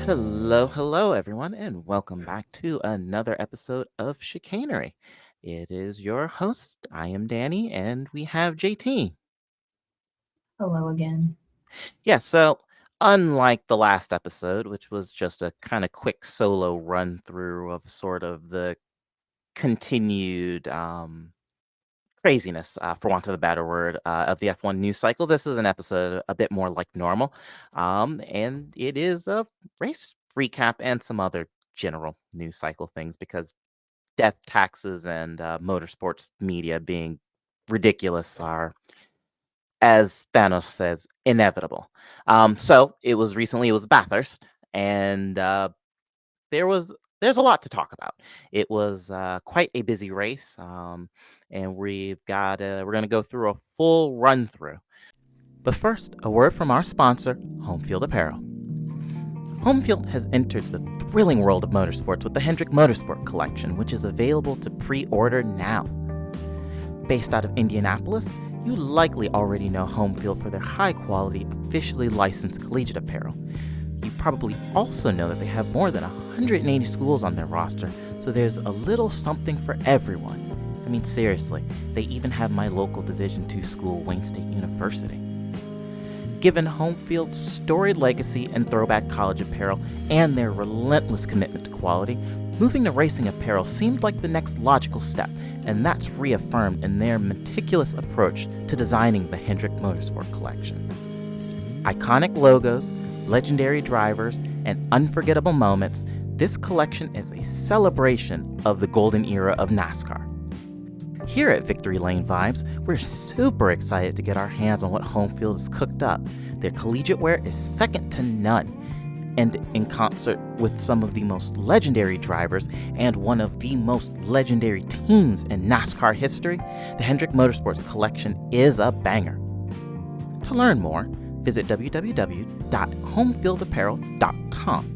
Hello, everyone, and welcome back to another episode of Chicanery. It is your host. I am Danny, and we have JT. Hello again. Yeah, so unlike the last episode, which was just a kind of quick solo run through of sort of the continued craziness, for want of a better word, of the F1 news cycle, this is an episode a bit more like normal, and it is a race recap and some other general news cycle things because death taxes and motorsports media being ridiculous are, as Thanos says, inevitable. So it was Bathurst, and there was there's a lot to talk about. It was quite a busy race, and we're going to go through a full run through. But first, a word from our sponsor, Homefield Apparel. Homefield has entered the thrilling world of motorsports with the Hendrick Motorsport Collection, which is available to pre-order now. Based out of Indianapolis, you likely already know Homefield for their high-quality, officially licensed collegiate apparel. You probably also know that they have more than 180 schools on their roster, so there's a little something for everyone. I mean, seriously, they even have my local Division II school, Wayne State University. Given Homefield's storied legacy in throwback college apparel and their relentless commitment to quality, moving to racing apparel seemed like the next logical step, and that's reaffirmed in their meticulous approach to designing the Hendrick Motorsport Collection. Iconic logos, legendary drivers, and unforgettable moments, this collection is a celebration of the golden era of NASCAR. Here at Victory Lane Vibes, we're super excited to get our hands on what Homefield has cooked up. Their collegiate wear is second to none. And in concert with some of the most legendary drivers and one of the most legendary teams in NASCAR history, the Hendrick Motorsports Collection is a banger. To learn more, visit www.homefieldapparel.com.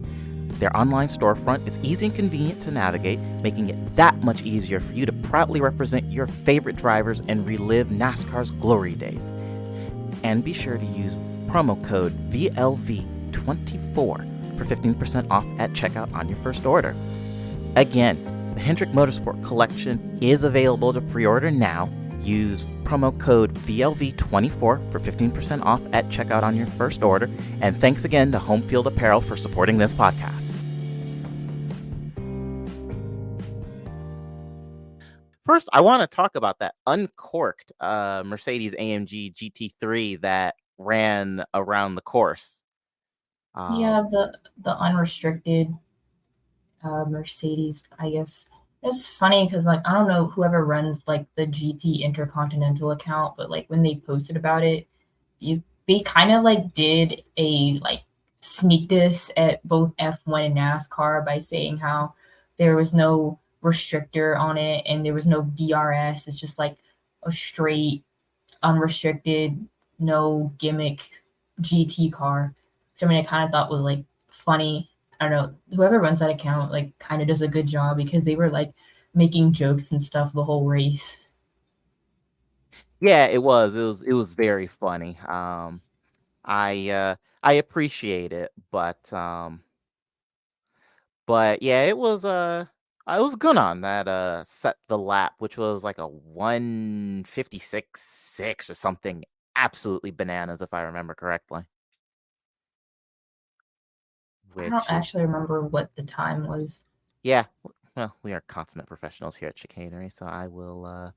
Their online storefront is easy and convenient to navigate, making it that much easier for you to proudly represent your favorite drivers and relive NASCAR's glory days. And be sure to use promo code VLV24 for 15% off at checkout on your first order. Again, the Hendrick Motorsport Collection is available to pre-order now. Use promo code VLV24 for 15% off at checkout on your first order. And thanks again to Homefield Apparel for supporting this podcast. First, I want to talk about that uncorked Mercedes AMG GT3 that ran around the course. Yeah, the unrestricted Mercedes, I guess. It's funny because like I don't know whoever runs like the GT Intercontinental account, but like when they posted about it, they kind of like did a like sneak diss at both F1 and NASCAR by saying how there was no restrictor on it and there was no DRS. It's just like a straight unrestricted, no gimmick GT car. Which I mean, I kind of thought was like funny. I don't know. Whoever runs that account like kind of does a good job because they were like making jokes and stuff the whole race. Yeah, it was. It was very funny. I appreciate it, but yeah, I was good on that set the lap, which was like a 156.6 or something absolutely bananas if I remember correctly. I don't Which is actually remember what the time was. yeah, well, we are consummate professionals here at Chicanery, so I will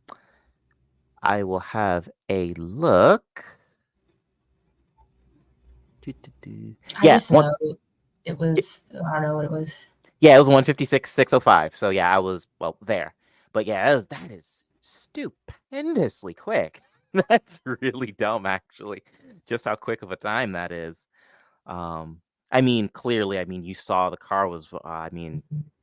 have a look. I Yeah, just know it was. I don't know what it was. yeah, it was 156.605. So yeah, I was well there. But yeah, that is stupendously quick. That's really dumb actually. Just how quick of a time that is. Um I mean, clearly, I mean, you saw the car was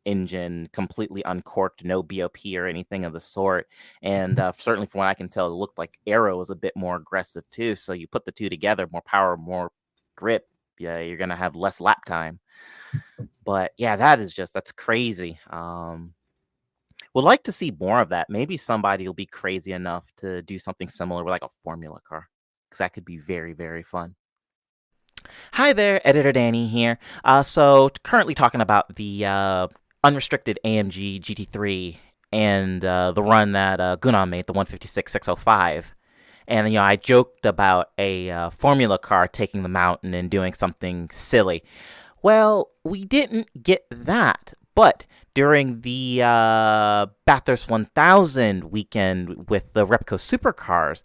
engine completely uncorked, no BOP or anything of the sort. And certainly from what I can tell, it looked like Aero was a bit more aggressive too. So you put the two together, more power, more grip. Yeah, you're gonna have less lap time. But yeah, that's crazy. Would like to see more of that. Maybe somebody will be crazy enough to do something similar with like a formula car, because that could be very, very fun. Hi there, Editor Danny here. Currently talking about the unrestricted AMG GT3 and the run that Gunan made, the 156-605. And I joked about a formula car taking the mountain and doing something silly. Well, we didn't get that, but during the Bathurst 1000 weekend with the Repco supercars,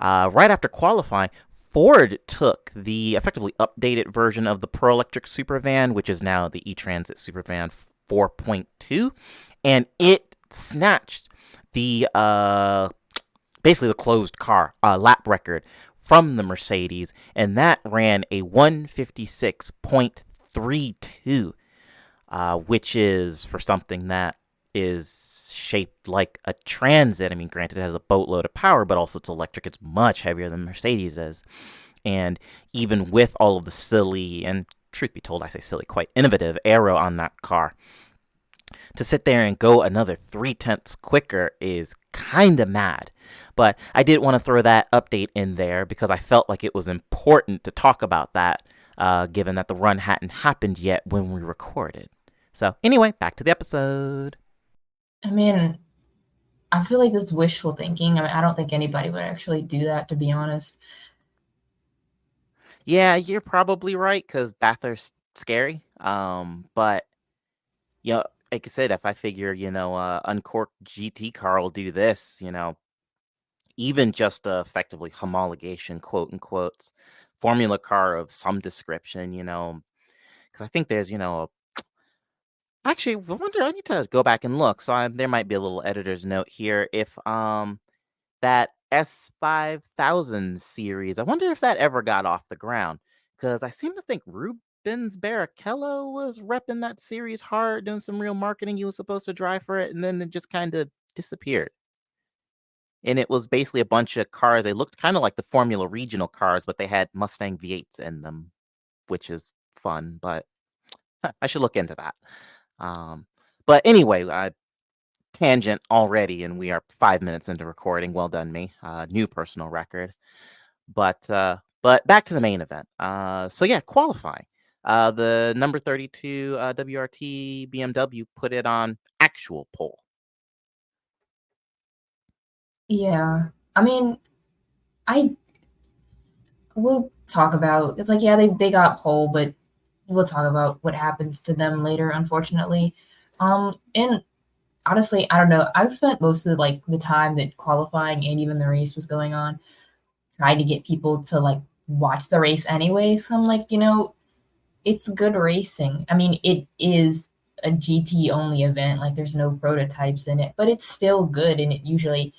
right after qualifying, Ford took the effectively updated version of the Pro Electric Supervan, which is now the E-Transit Supervan 4.2, and it snatched the basically the closed car lap record from the Mercedes, and that ran a 156.32, which is for something that is shaped like a transit. I mean, granted, it has a boatload of power, but also it's electric. It's much heavier than Mercedes is. And even with all of the silly, and truth be told, I say silly, quite innovative aero on that car, to sit there and go another 3/10 quicker is kind of mad. But I did want to throw that update in there because I felt like it was important to talk about that, given that the run hadn't happened yet when we recorded. So, anyway, back to the episode. I mean, I feel like this is wishful thinking. I mean, I don't think anybody would actually do that, to be honest. Yeah, you're probably right because Bathurst's scary. But you know, like I said, if I figure uncorked GT car will do this, even just effectively homologation, quote unquote, formula car of some description, because I think there's actually, I wonder. I need to go back and look. There might be a little editor's note here. If that S5000 series, I wonder if that ever got off the ground because I seem to think Rubens Barrichello was repping that series hard, doing some real marketing. He was supposed to drive for it, and then it just kind of disappeared. And it was basically a bunch of cars. They looked kind of like the Formula Regional cars, but they had Mustang V8s in them, which is fun. But I should look into that. Um, but anyway, tangent already, and we are 5 minutes into recording. Well done, me. New personal record. But back to the main event. So yeah, qualifying. The number 32 WRT BMW put it on actual pole. Yeah. I mean, I we'll talk about it's like, yeah, they got pole, but we'll talk about what happens to them later, unfortunately. And honestly, I don't know. I've spent most of like the time that qualifying and even the race was going on trying to get people to like watch the race anyway. So I'm like, it's good racing. I mean, it is a GT only event, like there's no prototypes in it, but it's still good and it usually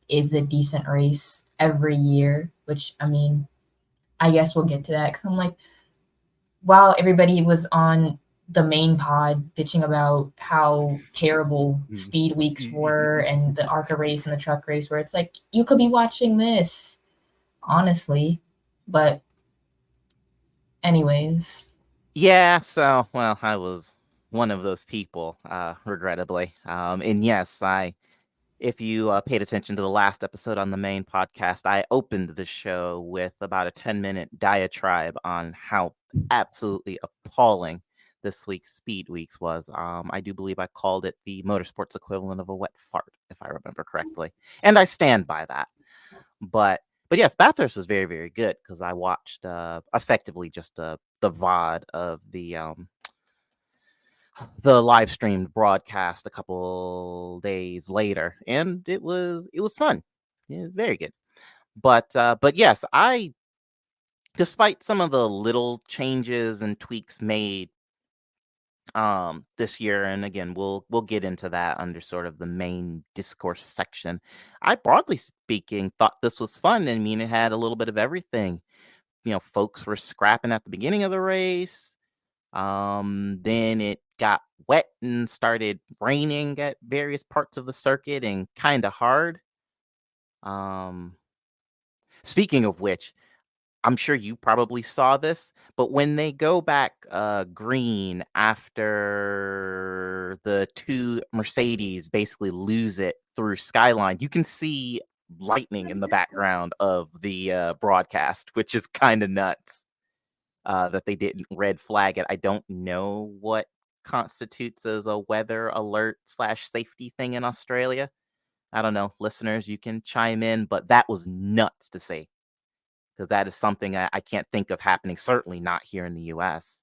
is a decent race every year, which I mean, I guess we'll get to that because I'm like, while everybody was on the main pod bitching about how terrible speed weeks were and the ARCA race and the truck race, where it's like, you could be watching this, honestly. But, anyways. Yeah, so well, I was one of those people, regrettably. And yes, if you paid attention to the last episode on the main podcast, I opened the show with about a 10-minute diatribe on how absolutely appalling this week's Speed Weeks was. I do believe I called it the motorsports equivalent of a wet fart, if I remember correctly, and I stand by that. But yes, Bathurst was very, very good because I watched effectively just the VOD of the live streamed broadcast a couple days later, and it was fun. It was very good. But yes, I despite some of the little changes and tweaks made this year, and again we'll get into that under sort of the main discourse section. I broadly speaking thought this was fun. I mean, it had a little bit of everything. Folks were scrapping at the beginning of the race. Then it got wet and started raining at various parts of the circuit and kind of hard. Um, Speaking of which, I'm sure you probably saw this, but when they go back green after the two Mercedes basically lose it through Skyline, you can see lightning in the background of the broadcast, which is kind of nuts. that they didn't red flag it. I don't know what constitutes as a weather alert slash safety thing in Australia. I don't know, listeners, you can chime in, but that was nuts to see because that is something I can't think of happening. Certainly not here in the U.S.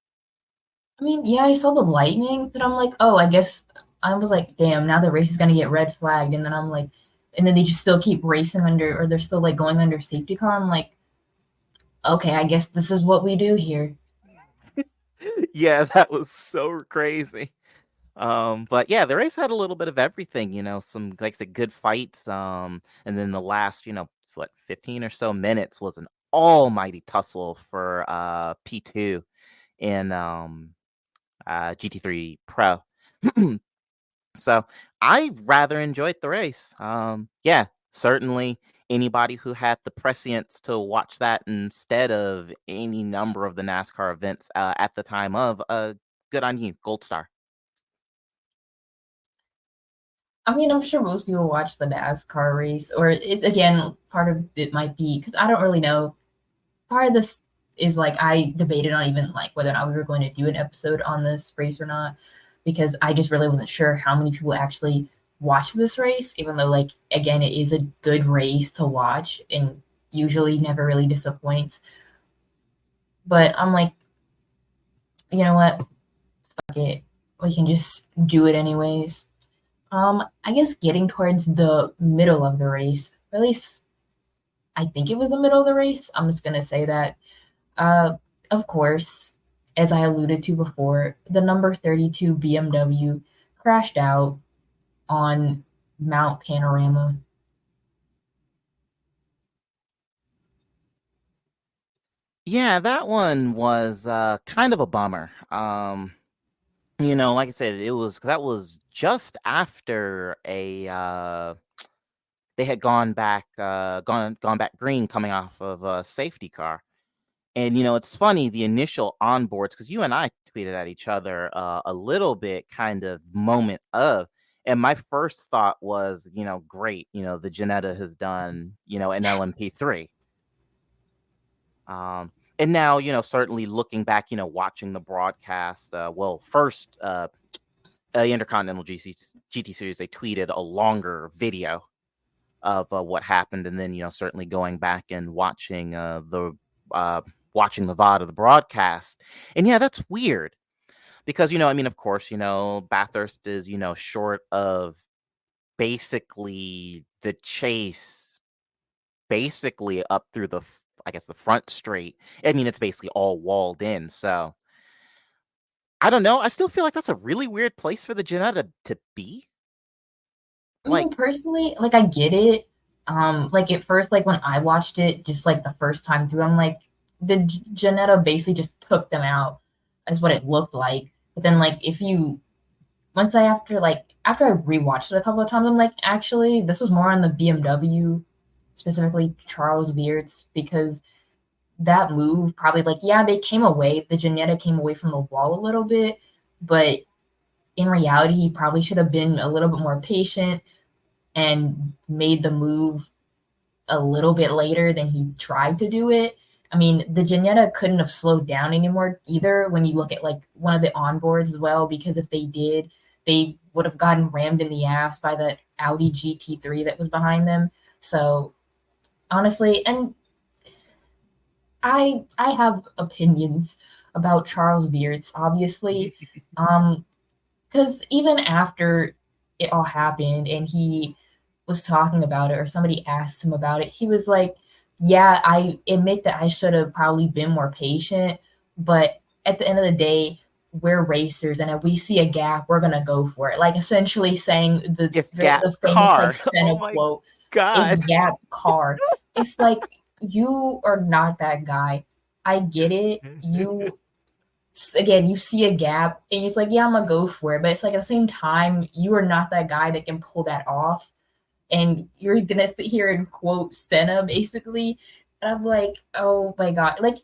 I mean, yeah, I saw the lightning, but I'm like, oh, I guess I was like, damn, now the race is gonna get red flagged, and then I'm like, and then they just still keep racing under, or they're still like going under safety car. I'm like, okay, I guess this is what we do here. Yeah, that was so crazy. But yeah, the race had a little bit of everything, some like I said, good fights. And then the last, 15 or so minutes was an almighty tussle for P2 in GT3 Pro. So I rather enjoyed the race. Yeah, certainly anybody who had the prescience to watch that instead of any number of the NASCAR events at the time of, good on you, gold star. I mean, I'm sure most people watch the NASCAR race, or it's again, part of it might be because I don't really know. Part of this is like I debated on even like whether or not we were going to do an episode on this race or not, because I just really wasn't sure how many people actually watch this race, even though like again, it is a good race to watch and usually never really disappoints. But I'm like, you know what? Fuck it. We can just do it anyways. I guess getting towards the middle of the race, or at least I think it was the middle of the race. I'm just gonna say that. Uh, of course, as I alluded to before, the number 32 BMW crashed out on Mount Panorama. Yeah, that one was kind of a bummer. Like I said, that was just after a they had gone back green coming off of a safety car. And it's funny, the initial onboards, because you and I tweeted at each other a little bit kind of moment of, and my first thought was, great, the Janetta has done, an LMP3. And now, certainly looking back, watching the broadcast, well, first, Intercontinental GT Series, they tweeted a longer video of what happened, and then certainly going back and uh, watching the VOD of the broadcast, and yeah, that's weird because I mean, of course, Bathurst is short of basically the chase, basically up through I guess the front straight. I mean, it's basically all walled in, so I don't know. I still feel like that's a really weird place for the Janetta to be. I mean, Like, personally, like I get it. Like at first, like when I watched it, just like the first time through, I'm like, the Janetta basically just took them out. Is what it looked like. But then, like, if you once I after I rewatched it a couple of times, I'm like, actually, this was more on the BMW, specifically Charles Beards, because that move probably like yeah, they came away. The Janetta came away from the wall a little bit, but in reality, he probably should have been a little bit more patient and made the move a little bit later than he tried to do it. I mean, the Janetta couldn't have slowed down anymore either when you look at like one of the onboards as well, because if they did, they would have gotten rammed in the ass by that Audi GT3 that was behind them. So honestly, and I have opinions about Charles Beards, obviously. Because even after it all happened and he was talking about it or somebody asked him about it, he was like, yeah, I admit that I should have probably been more patient, but at the end of the day, we're racers, and if we see a gap, we're gonna go for it. Like essentially saying if Gap the famous like car. Senna Oh my quote, god. "If gap car." It's like you are not that guy. I get it. You again, you see a gap and it's like, yeah, I'm gonna go for it. But it's like at the same time, you are not that guy that can pull that off. And you're gonna sit here and quote Senna basically. And I'm like, oh my god. Like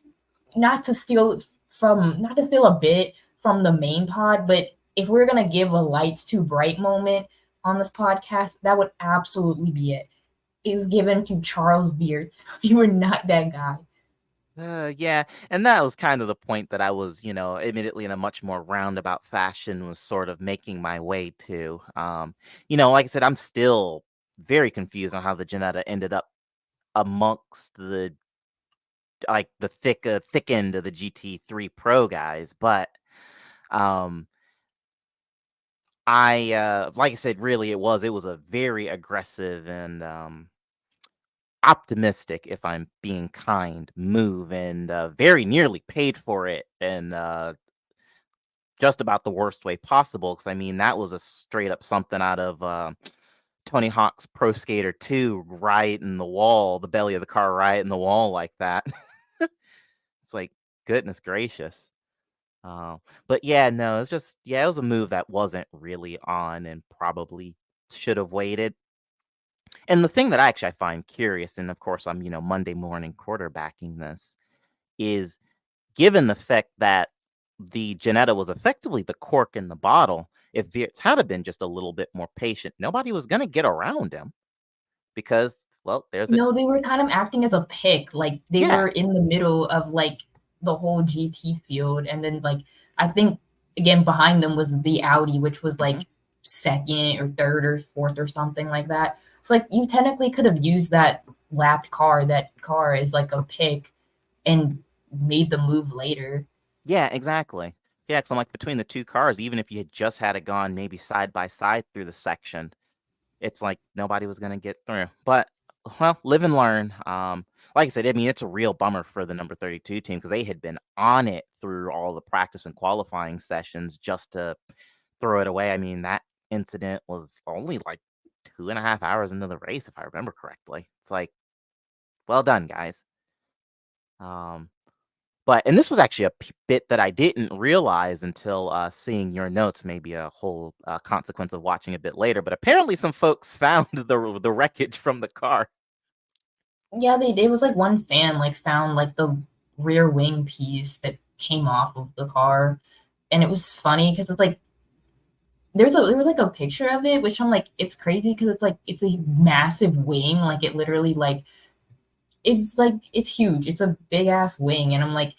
not to steal a bit from the main pod, but if we're gonna give a lights too bright moment on this podcast, that would absolutely be it. Is given to Charles Beards. You are not that guy. Yeah, and that was kind of the point that I was, admittedly in a much more roundabout fashion was sort of making my way to. Like I said, I'm still very confused on how the Janetta ended up amongst the thick end of the GT3 Pro guys, but um like I said, really it was a very aggressive and optimistic, if I'm being kind, move, and very nearly paid for it, and just about the worst way possible. Because I mean, that was a straight up something out of Tony Hawk's Pro Skater 2, right in the wall, the belly of the car, right in the wall like that. It's like, goodness gracious. Uh, but yeah, no, it's just it was a move that wasn't really on and probably should have waited. And the thing that I find curious, and of course I'm Monday morning quarterbacking this, is given the fact that the Janetta was effectively the cork in the bottle. If Wirtz had have been just a little bit more patient, nobody was going to get around him because, well, there's a No, they were kind of acting as a pick. Like they yeah. were in the middle of like the whole GT field, and then like I think again behind them was the Audi, which was like Mhm. second or third or fourth or something like that. So like you technically could have used that car as like a pick and made the move later. Yeah, exactly. Yeah, 'cause I'm like between the two cars, even if you had just had it gone maybe side by side through the section, it's like nobody was gonna get through. But well, live and learn. Like I said, I mean it's a real bummer for the number 32 team because they had been on it through all the practice and qualifying sessions just to throw it away. I mean, that incident was only like 2.5 hours into the race, if I remember correctly. It's like, well done, guys. Um, and this was actually a bit that I didn't realize until seeing your notes, maybe a whole consequence of watching a bit later. But apparently, some folks found the wreckage from the car. Yeah, they it was like one fan like found like the rear wing piece that came off of the car, and it was funny because it's like there was like a picture of it, which I'm like, it's crazy because it's like it's a massive wing, like it literally like it's huge. It's a big ass wing, and I'm like,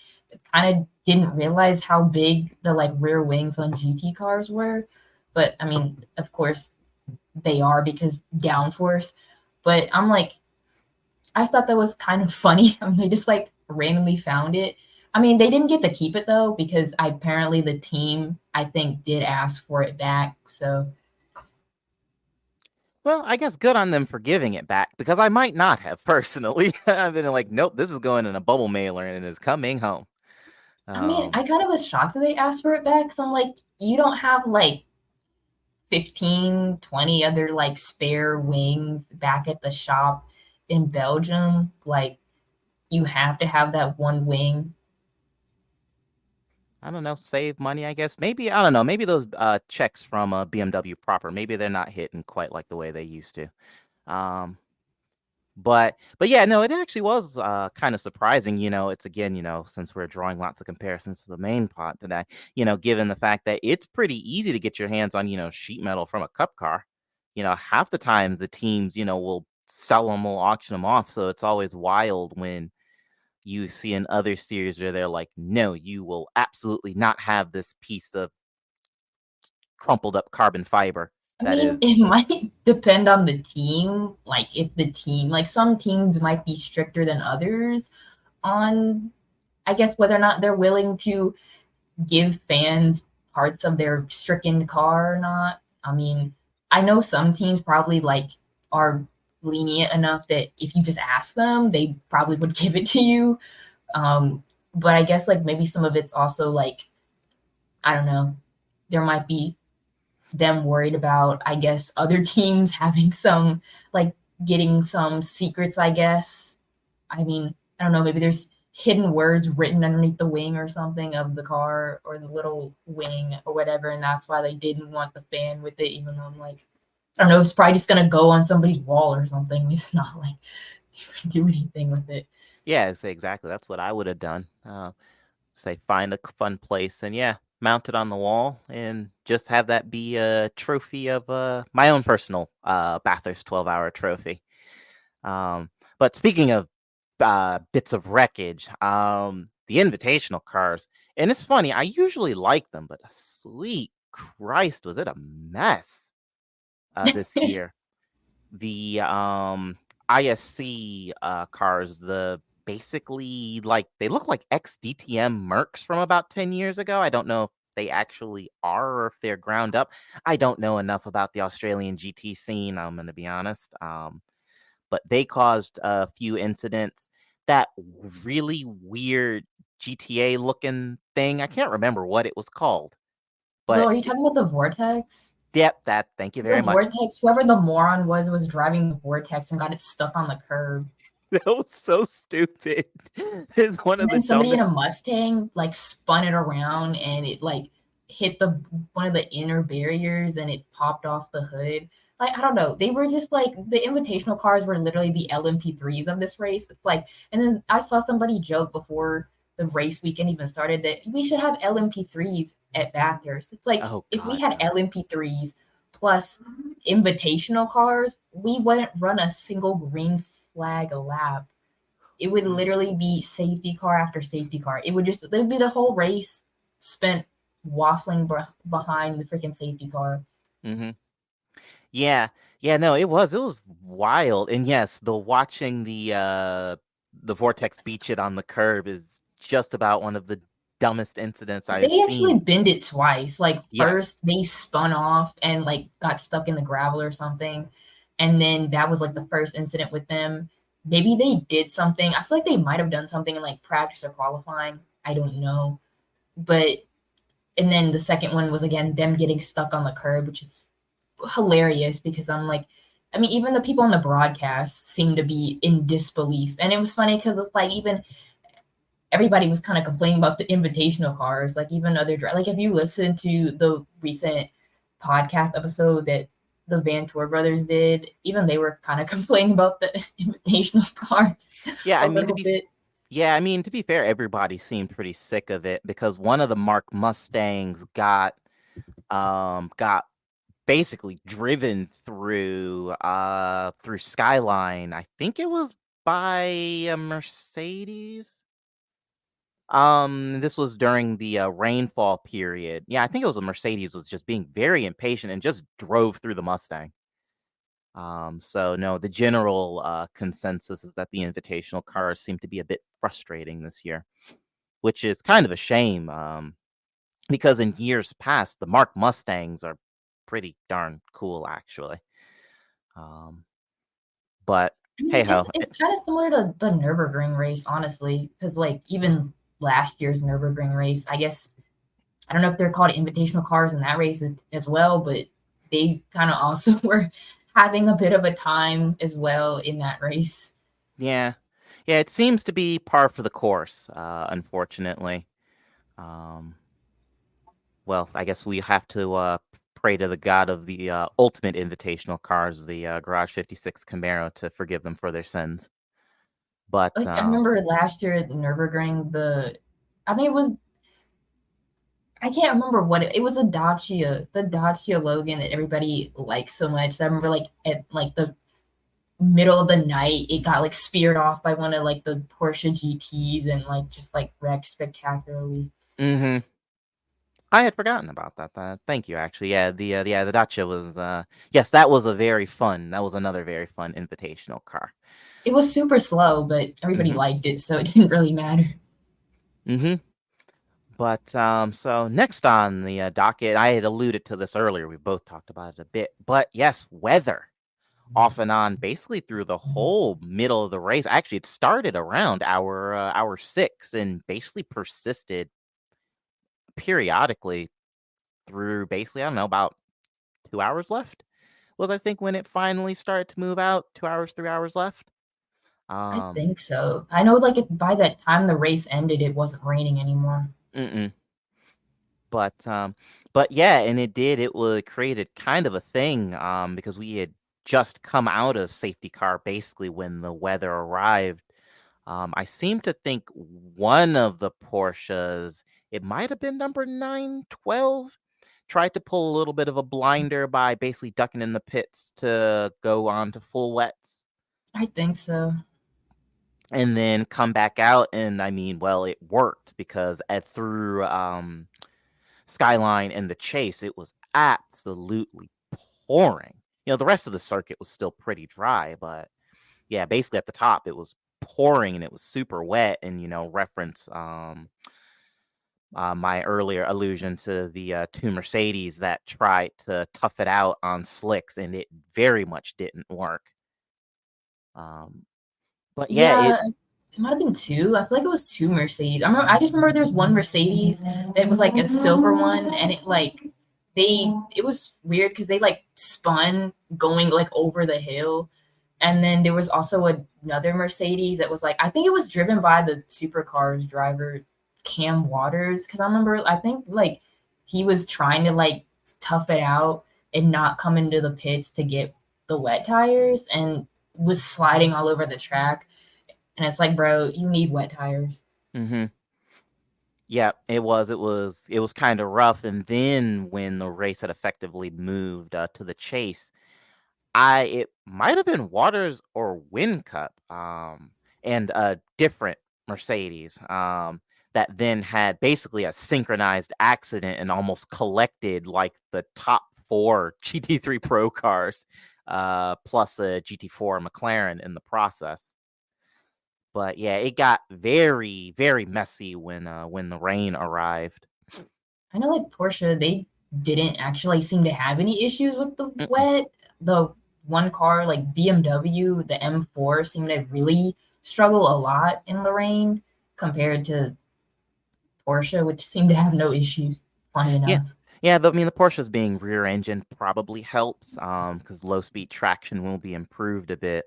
kind of didn't realize how big the like rear wings on GT cars were, but I mean, of course they are because downforce. But I'm like, I thought that was kind of funny. I mean, they just like randomly found it. I mean, they didn't get to keep it though because apparently the team I think did ask for it back. So Well, I guess good on them for giving it back because I might not have personally. I've been like, nope, this is going in a bubble mailer and is coming home. I mean, Um, I kind of was shocked that they asked for it back. So I'm like, you don't have like 15, 20 other like spare wings back at the shop in Belgium. Like, you have to have that one wing. I don't know, save money, I guess. Maybe I don't know. Maybe those checks from BMW proper, maybe they're not hitting quite like the way they used to. Um, but yeah, no, it actually was kind of surprising. It's again, since we're drawing lots of comparisons to the main pot today, given the fact that it's pretty easy to get your hands on, sheet metal from a cup car. Half the times the teams, will sell them, will auction them off. So it's always wild when you see in other series where they're like, no, you will absolutely not have this piece of crumpled up carbon fiber I that mean, is. it might depend on the team. Like, if the team, like, some teams might be stricter than others on, I guess, whether or not they're willing to give fans parts of their stricken car or not. I mean, I know some teams probably like are lenient enough that if you just ask them, they probably would give it to you. Um, but I guess like maybe some of it's also like, I don't know, there might be them worried about, I guess, other teams having some like getting some secrets, I guess. I mean, I don't know, maybe there's hidden words written underneath the wing or something of the car or the little wing or whatever, and that's why they didn't want the fan with it, even though I'm like, I don't know, it's probably just gonna go on somebody's wall or something. It's not like you can do anything with it. Yeah, say exactly. That's what I would have done. Say find a fun place and yeah, mount it on the wall and just have that be a trophy of my own personal Bathurst 12-hour trophy. But speaking of bits of wreckage. The invitational cars, and it's funny. I usually like them, but sweet Christ, was it a mess this year? The ISC cars, the basically like they look like ex DTM Mercs from about 10 years ago. I don't know if they actually are or if they're ground up. I don't know enough about the Australian GT scene, I'm going to be honest. But they caused a few incidents. That really weird GTA looking thing, I can't remember what it was called, Though, but are you talking about the Vortex? yep, that, thank you The very much. Vortex, whoever the moron was driving the Vortex and got it stuck on the curb. That was so stupid. It's one And of the then somebody in dumbest. a Mustang like spun it around and it like hit the one of the inner barriers and it popped off the hood. Like I don't know, they were just like the invitational cars were literally the LMP3s of this race. It's like, and then I saw somebody joke before the race weekend even started that we should have LMP3s at Bathurst. It's like Oh if we God, had no. LMP3s plus invitational cars, we wouldn't run a single green flag lap. It would literally be safety car after safety car. It would just it would be the whole race spent waffling behind the freaking safety car. Mm-hmm. Yeah, yeah, no, it was wild. And yes, the watching the vortex beach it on the curb is just about one of the dumbest incidents I've They actually seen. bend it twice. Like Yes. first they spun off and like got stuck in the gravel or something, and then that was like the first incident with them. Maybe they did something. I feel like they might have done something in like practice or qualifying. I don't know, but and then the second one was again them getting stuck on the curb, which is hilarious because I'm like, I mean, even the people on the broadcast seem to be in disbelief. And it was funny because it's like even everybody was kind of complaining about the invitational cars, like even other like if you listen to the recent podcast episode that the Van Tour brothers did, even they were kind of complaining about the invitational cars Yeah, a I mean to little be bit. yeah, I mean to be fair, everybody seemed pretty sick of it because one of the Mark Mustangs got basically driven through Skyline. I think it was by a Mercedes. This was during the rainfall period. Yeah, I think it was a Mercedes was just being very impatient and just drove through the Mustang. So no, the general consensus is that the invitational cars seem to be a bit frustrating this year, which is kind of a shame. Because in years past, the Mark Mustangs are pretty darn cool, actually. Um, but I hey mean, ho, it's kind of similar to the Nurburgring race, honestly, because like even last year's Nurburgring race, I guess I don't know if they're called invitational cars in that race as well, but they kind of also were having a bit of a time as well in that race. yeah, yeah, it seems to be par for the course. Unfortunately. Um, well, I guess we have to pray to the God of the ultimate invitational cars, the Garage 56 Camaro, to forgive them for their sins. But Like I remember last year at Nurburgring, I think it was I can't remember what it was a Dacia, the Dacia Logan that everybody liked so much. So I remember like at like the middle of the night, it got like speared off by one of like the Porsche GTs and like just like wrecked spectacularly. hmm I had forgotten about that. Thank you, actually. Yeah, the Dacia was yes, that was a very fun. That was another very fun invitational car. It was super slow, but everybody hmm liked it, so it didn't really matter. hmm But so next on the docket, I had alluded to this earlier. We both talked about it a bit, but yes, weather off and on basically through the whole middle of the race. Actually, it started around hour 6 and basically persisted periodically through basically I don't know about 2 hours left was I think when it finally started to move out. 2 hours, 3 hours left. I Um, think so. I know like by that time the race ended, it wasn't raining anymore. mm-mm. But but yeah, and it did. It would created kind of a thing because we had just come out of safety car basically when the weather arrived. I seem to think one of the Porsches, it might have been number 912, tried to pull a little bit of a blinder by basically ducking in the pits to go on to full wets. I think so. and then come back out, and I mean, well, it worked because through Skyline and the chase, it was absolutely pouring. The rest of the circuit was still pretty dry, but yeah, basically at the top it was pouring and it was super wet. And reference my earlier allusion to the two Mercedes that tried to tough it out on slicks, and it very much didn't work. Um, but yeah, Yeah, it might have been two. I feel like it was two Mercedes. I just remember there's one Mercedes that was like a silver one, and it was weird because they like spun going like over the hill. And then there was also another Mercedes that was like, I think it was driven by the supercars driver, Cam Waters. Cause I think like he was trying to like tough it out and not come into the pits to get the wet tires and was sliding all over the track. And it's like, bro, you need wet tires. hmm yeah, it was kind of rough. And then when the race had effectively moved to the chase, it might have been Waters or Whincup, and a different Mercedes, that then had basically a synchronized accident and almost collected like the top four GT3 Pro cars, plus a GT4 McLaren in the process. But yeah, it got very, very messy when the rain arrived. I know like Porsche, they didn't actually seem to have any issues with the Mm-mm. wet. The one car, like BMW, the M4, seemed to really struggle a lot in the rain compared to Porsche, which seemed to have no issues, funny Yeah. enough. Yeah, I mean, the Porsche's being rear engine probably helps, because low speed traction will be improved a bit.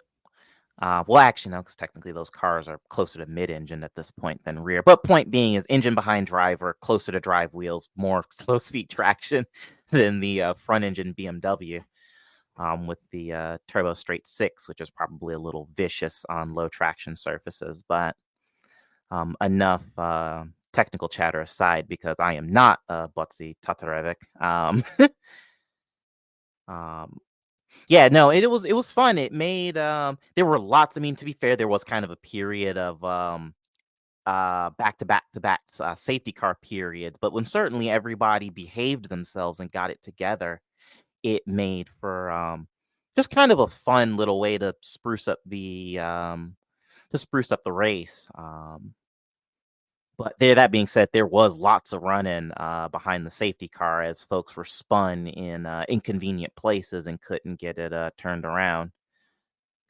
Well, actually, no, because technically those cars are closer to mid engine at this point than rear. But point being is engine behind driver, closer to drive wheels, more slow speed traction than the front engine BMW, with the turbo straight six, which is probably a little vicious on low traction surfaces. But enough technical chatter aside, because I am not Botsi Tatarevic. Um, yeah, no, it was fun. It made there were lots. I mean, to be fair, there was kind of a period of back to back to back safety car periods, but when certainly everybody behaved themselves and got it together, it made for just kind of a fun little way to spruce up the race. But that being said, there was lots of running behind the safety car as folks were spun in inconvenient places and couldn't get it turned around.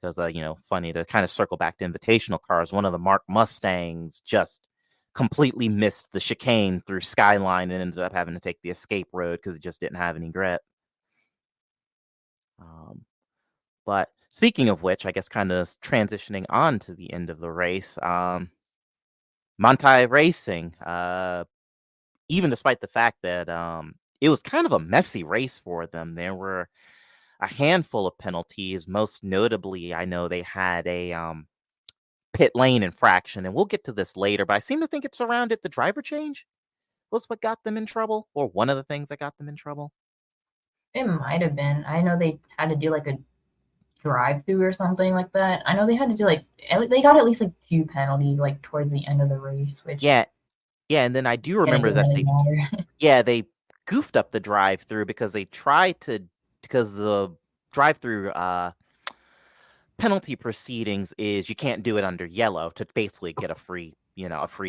Because, funny to kind of circle back to invitational cars, one of the Mark Mustangs just completely missed the chicane through Skyline and ended up having to take the escape road because it just didn't have any grip. Um, but speaking of which, I guess kind of transitioning on to the end of the race, Manti Racing, even despite the fact that it was kind of a messy race for them, there were a handful of penalties. Most notably, I know they had a pit lane infraction, and we'll get to this later, but I seem to think it surrounded the driver change was what got them in trouble, or one of the things that got them in trouble. It might have been. I know they had to do like a drive through or something like that. I know they had to do like they got at least like two penalties like towards the end of the race, which Yeah, yeah, and then I do and it remember didn't that really they matter. yeah, they goofed up the drive through because they tried to because the drive through penalty proceedings is you can't do it under yellow to basically get a free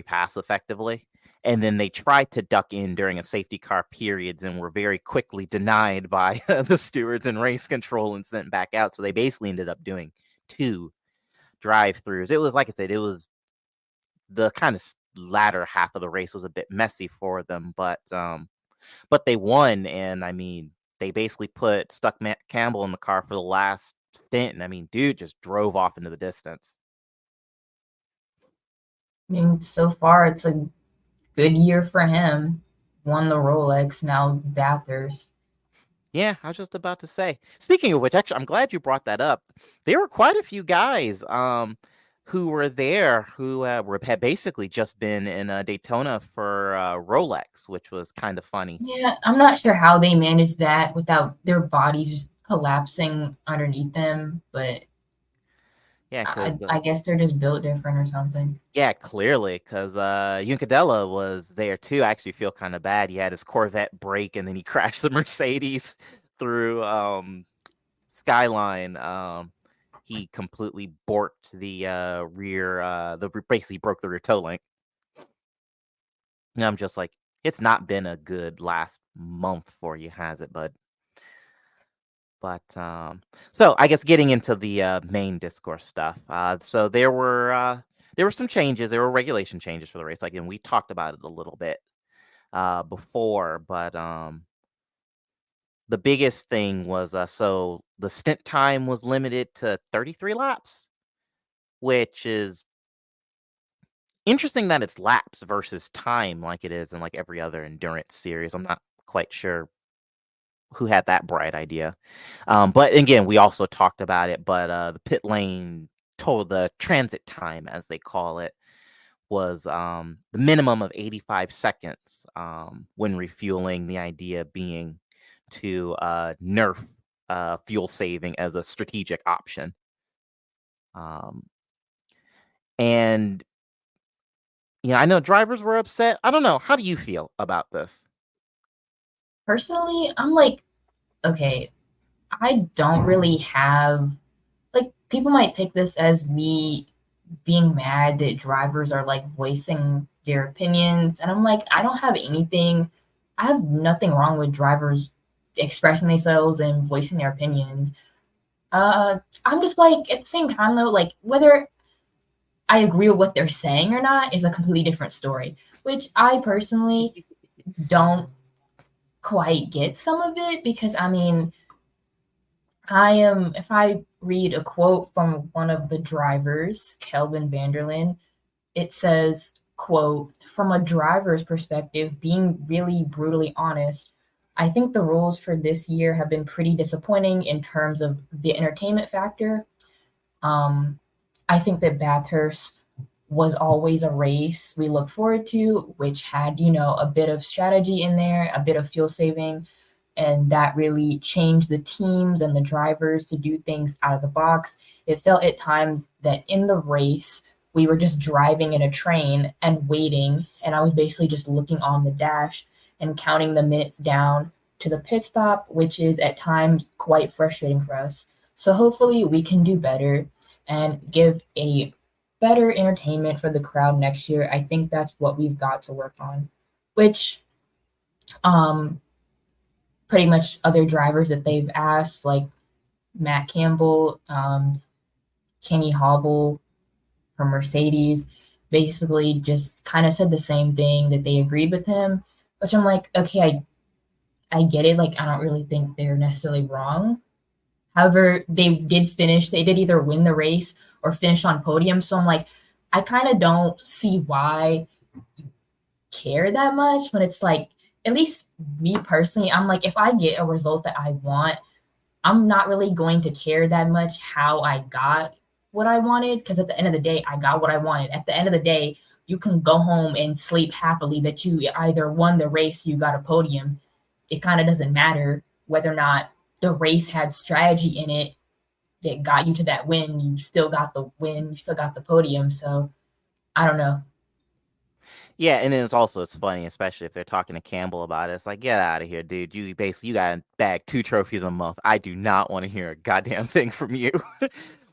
pass effectively. And then they tried to duck in during a safety car periods and were very quickly denied by the stewards and race control and sent back out. So they basically ended up doing two drive-throughs. It was, like I said, it was the kind of latter half of the race was a bit messy for them, but they won. And I mean, they basically put stuck Matt Campbell in the car for the last stint. And I mean, dude just drove off into the distance. I mean, so far it's a good year for him. Won the Rolex, now Bathurst. Yeah, I was just about to say. Speaking of which, actually, I'm glad you brought that up. There were quite a few guys who were there who had basically just been in Daytona for Rolex, which was kind of funny. Yeah, I'm not sure how they managed that without their bodies just collapsing underneath them, but Yeah, I, because I guess they're just built different or something. yeah, clearly, because Juncadella was there too. I actually feel kind of bad. He had his Corvette break, and then he crashed the Mercedes through Skyline. He completely borked the rear, basically broke the rear toe link. And I'm just like, it's not been a good last month for you, has it, bud? But so I guess getting into the main discourse stuff. So there were some changes. There were regulation changes for the race. Like, and we talked about it a little bit before, but the biggest thing was so the stint time was limited to 33 laps, which is interesting that it's laps versus time like it is in like every other endurance series. I'm not quite sure who had that bright idea. But again, we also talked about it, but the pit lane told the transit time, as they call it, was the minimum of 85 seconds when refueling, the idea being to nerf fuel saving as a strategic option. Um, and, I know drivers were upset. I don't know. How do you feel about this? Personally, I'm like, okay, I don't really have like people might take this as me being mad that drivers are like voicing their opinions. And I'm like, I don't have anything, I have nothing wrong with drivers expressing themselves and voicing their opinions. I'm just like, at the same time though, like whether I agree with what they're saying or not is a completely different story, which I personally don't quite get some of it because I mean, if I read a quote from one of the drivers, Kelvin Vanderlyn, it says, quote, from a driver's perspective, being really brutally honest, I think the rules for this year have been pretty disappointing in terms of the entertainment factor. Um, I think that Bathurst was always a race we look forward to, which had, a bit of strategy in there, a bit of fuel saving, and that really changed the teams and the drivers to do things out of the box. It felt at times that in the race, we were just driving in a train and waiting, and I was basically just looking on the dash and counting the minutes down to the pit stop, which is at times quite frustrating for us. So hopefully we can do better and give a better entertainment for the crowd next year. I think that's what we've got to work on, which um pretty much other drivers that they've asked, like Matt Campbell, Kenny Hobble from Mercedes, basically just kind of said the same thing that they agreed with him, which I'm like, okay, I get it. Like, I don't really think they're necessarily wrong. However, they did either win the race or finish on podium. So I'm like, I kind of don't see why you care that much when it's like, at least me personally, I'm like, if I get a result that I want, I'm not really going to care that much how I got what I wanted because at the end of the day, I got what I wanted. At the end of the day, you can go home and sleep happily that you either won the race, you got a podium. It kind of doesn't matter whether or not the race had strategy in it that got you to that win. You still got the win, you still got the podium. So I don't know. Yeah, and then it's funny, especially if they're talking to Campbell about it. It's like, get out of here, dude. You got to bag 2 trophies a month. I do not want to hear a goddamn thing from you.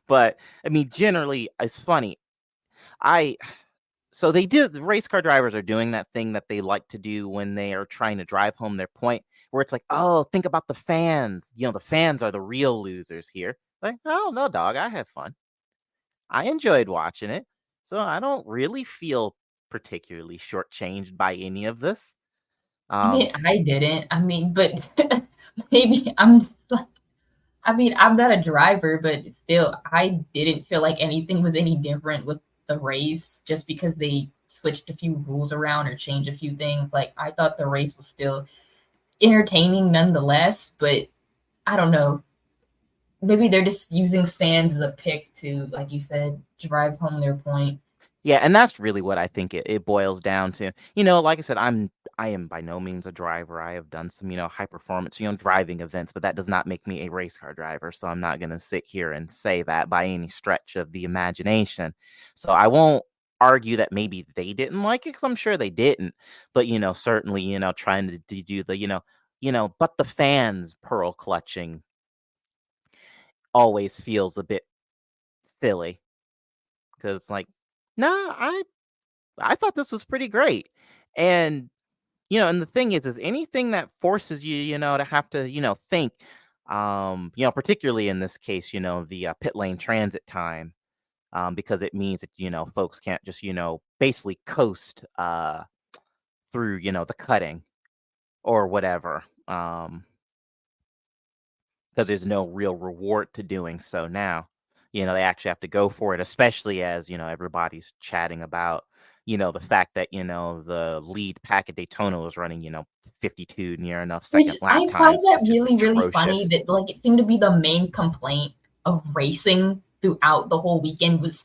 But I mean, generally, it's funny. I so they did the race car drivers are doing that thing that they like to do when they are trying to drive home their point, where it's like, oh, think about the fans. The fans are the real losers here. Like, oh no, dog, I have fun. I enjoyed watching it. So I don't really feel particularly shortchanged by any of this. I Um, mean, I didn't. I mean, but maybe I'm like, I mean, I'm not a driver, but still, I didn't feel like anything was any different with the race just because they switched a few rules around or changed a few things. Like, I thought the race was still entertaining nonetheless, but I don't know. Maybe they're just using fans as a pick to, like you said, drive home their point. Yeah, and that's really what I think it boils down to. Like I said, I am by no means a driver. I have done some, high performance, driving events, but that does not make me a race car driver. So I'm not gonna sit here and say that by any stretch of the imagination. So I won't argue that maybe they didn't like it because I'm sure they didn't. But certainly, trying to do the, but the fans pearl clutching always feels a bit silly because it's like, nah, I thought this was pretty great. And, and the thing is anything that forces you, to have to, think, particularly in this case, the pit lane transit time, because it means that, folks can't just, basically coast through, the cutting or whatever. Because there's no real reward to doing so now. They actually have to go for it, especially as, everybody's chatting about, the fact that, the lead pack at Daytona was running, 52 near enough Which second lap I find times, that which is really, really funny atrocious. that like it seemed to be the main complaint of racing throughout the whole weekend was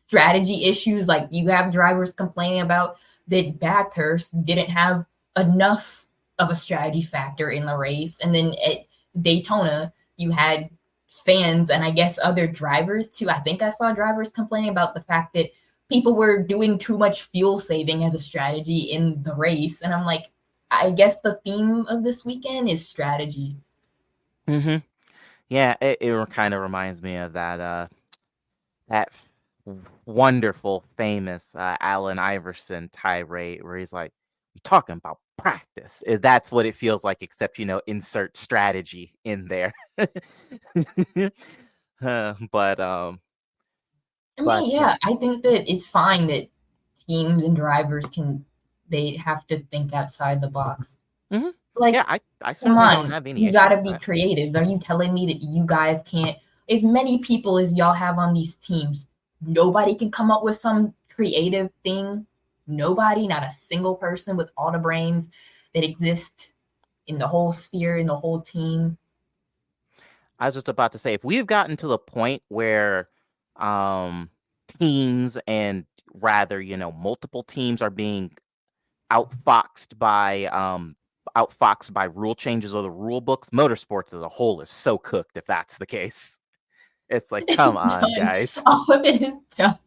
strategy issues. Like you have drivers complaining about that Bathurst didn't have enough of a strategy factor in the race. And then at Daytona, you had fans and I guess other drivers too. I think I saw drivers complaining about the fact that people were doing too much fuel saving as a strategy in the race. And I'm like, I guess the theme of this weekend is strategy. Hmm. Yeah, it kind of reminds me of that wonderful, famous Allen Iverson tirade where he's like, "You're talking about practice." That's what it feels like, except insert strategy in there. But I mean, but yeah, I think that it's fine that teams and drivers can they have to think outside the box. mhm. Like, Yeah, I come certainly don't on, have any you issue gotta with be that. creative. Are you telling me that you guys can't as many people as y'all have on these teams, nobody can come up with some creative thing? Nobody, not a single person with all the brains that exist in the whole sphere, in the whole team. I was just about to say, if we've gotten to the point where um teams and rather, multiple teams are being outfoxed by rule changes or the rule books, motorsports as a whole is so cooked if that's the case. It's like, come It's on, done. guys. All of it is done.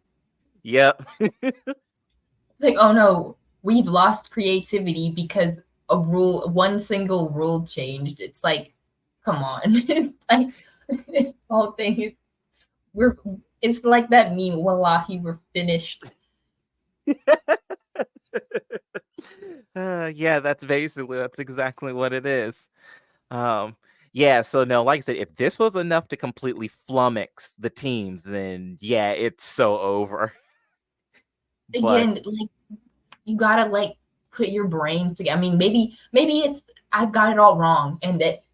Yep. It's like, oh no, we've lost creativity because one single rule changed. It's like, come on. Like this whole thing is we're it's like that meme, wallahi, we're finished. Yeah, that's exactly what it is. Um, yeah, so no, like I said, if this was enough to completely flummox the teams, then yeah, it's so over. Again, But like you gotta like put your brains together. I mean, maybe it's I've got it all wrong and that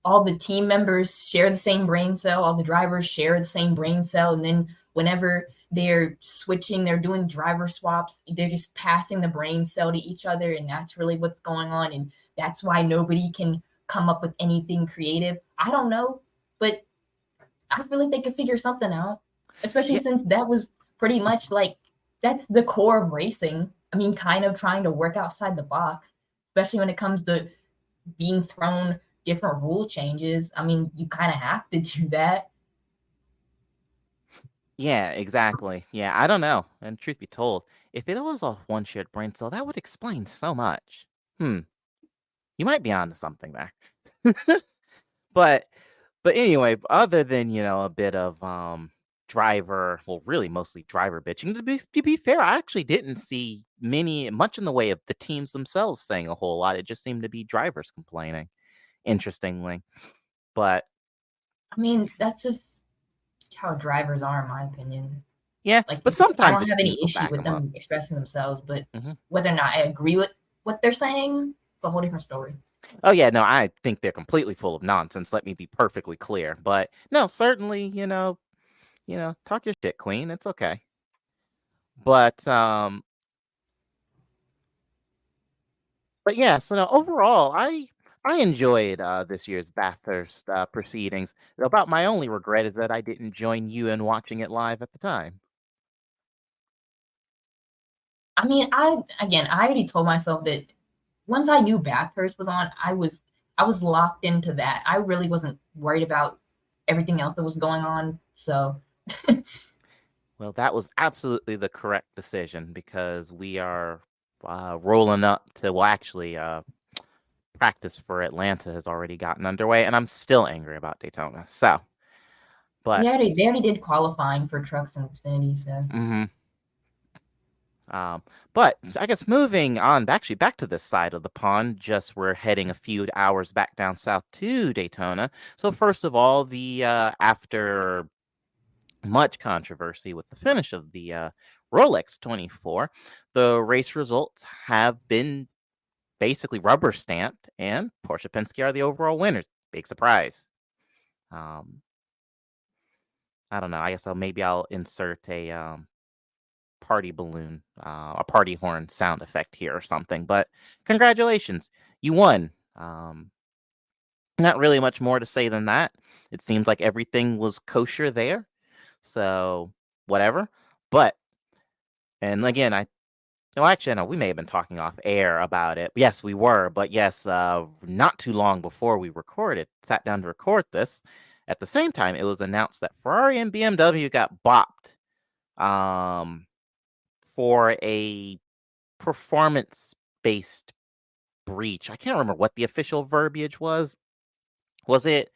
all the team members share the same brain cell, all the drivers share the same brain cell, and then whenever they're switching, they're doing driver swaps, they're just passing the brain cell to each other, and that's really what's going on, and that's why nobody can come up with anything creative. I don't know, but I feel like they could figure something out, especially yeah, since that was pretty much like that's the core of racing. I mean, kind of trying to work outside the box, especially when it comes to being thrown different rule changes. I mean, you kind of have to do that. yeah, exactly. Yeah, I don't know. And truth be told, if it was off one shared brain cell, that would explain so much. Hmm, you might be onto something there. But anyway, other than, a bit of driver, well, really mostly driver bitching. To be fair, I actually didn't see much in the way of the teams themselves saying a whole lot. It just seemed to be drivers complaining, interestingly. But I mean, that's just how drivers are, in my opinion. yeah, Like, but I sometimes don't the have teams any will issue back with them up. them expressing themselves, but Hmm. whether or not I agree with what they're saying, it's a whole different story. Oh yeah, no, I think they're completely full of nonsense. Let me be perfectly clear. But no, certainly, talk your shit, Queen. It's okay. But yeah, so no, overall, I enjoyed this year's Bathurst proceedings. About my only regret is that I didn't join you in watching it live at the time. I mean, I already told myself that once I knew Bathurst was on, I was locked into that. I really wasn't worried about everything else that was going on. So Well, that was absolutely the correct decision because we are rolling up to, well, actually, practice for Atlanta has already gotten underway, and I'm still angry about Daytona. So, but they already did qualifying for trucks and Xfinity. So mhm. But I guess moving on, actually back to this side of the pond, just we're heading a few hours back down south to Daytona. So first of all, the after much controversy with the finish of the Rolex 24, the race results have been basically rubber stamped, and Porsche Penske are the overall winners. Big surprise. Um, I don't know. I guess I'll insert a party balloon, a party horn sound effect here or something. But congratulations, you won. Not really much more to say than that. It seems like everything was kosher there. So whatever. But and again, actually, no, we may have been talking off air about it. Yes, we were, but yes, not too long before we sat down to record this. At the same time, it was announced that Ferrari and BMW got bopped um, for a performance-based breach. I can't remember what the official verbiage was. Was it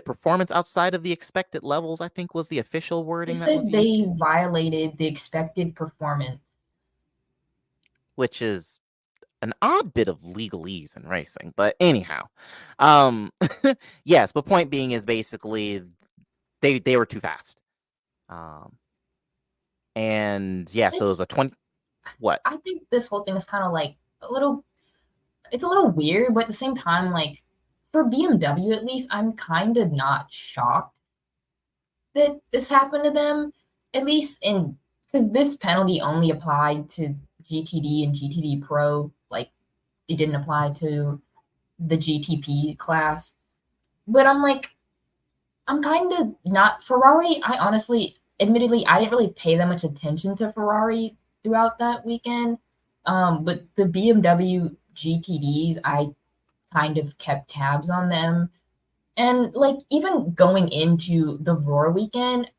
performance outside of the expected levels? I think was the official they wording that was said used, they violated the expected performance. which is an odd bit of legalese in racing. But anyhow, um, yes. But point being is basically they were too fast. Um, and yeah, so it It's was a 20. What? I think this whole thing is kind of like a little it's a little weird, but at the same time, like for BMW at least, I'm kind of not shocked that this happened to them. At least in because this penalty only applied to GTD and GTD Pro, like it didn't apply to the GTP class. But I'm like, I'm kind of not Ferrari. I honestly, admittedly, I didn't really pay that much attention to Ferrari throughout that weekend. But the BMW GTDs, I kind of kept tabs on them. And like even going into the Roar weekend,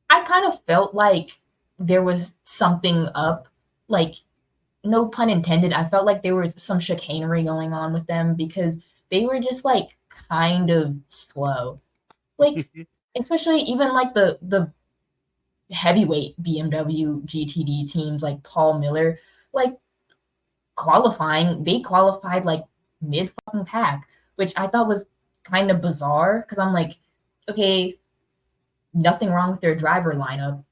I kind of felt like there was something up. Like, no pun intended, I felt like there was some chicanery going on with them because they were just like kind of slow. Like, especially even like the heavyweight BMW GTD teams like Paul Miller, like they qualified like mid fucking pack, which I thought was kind of bizarre because I'm like, okay, nothing wrong with their driver lineup.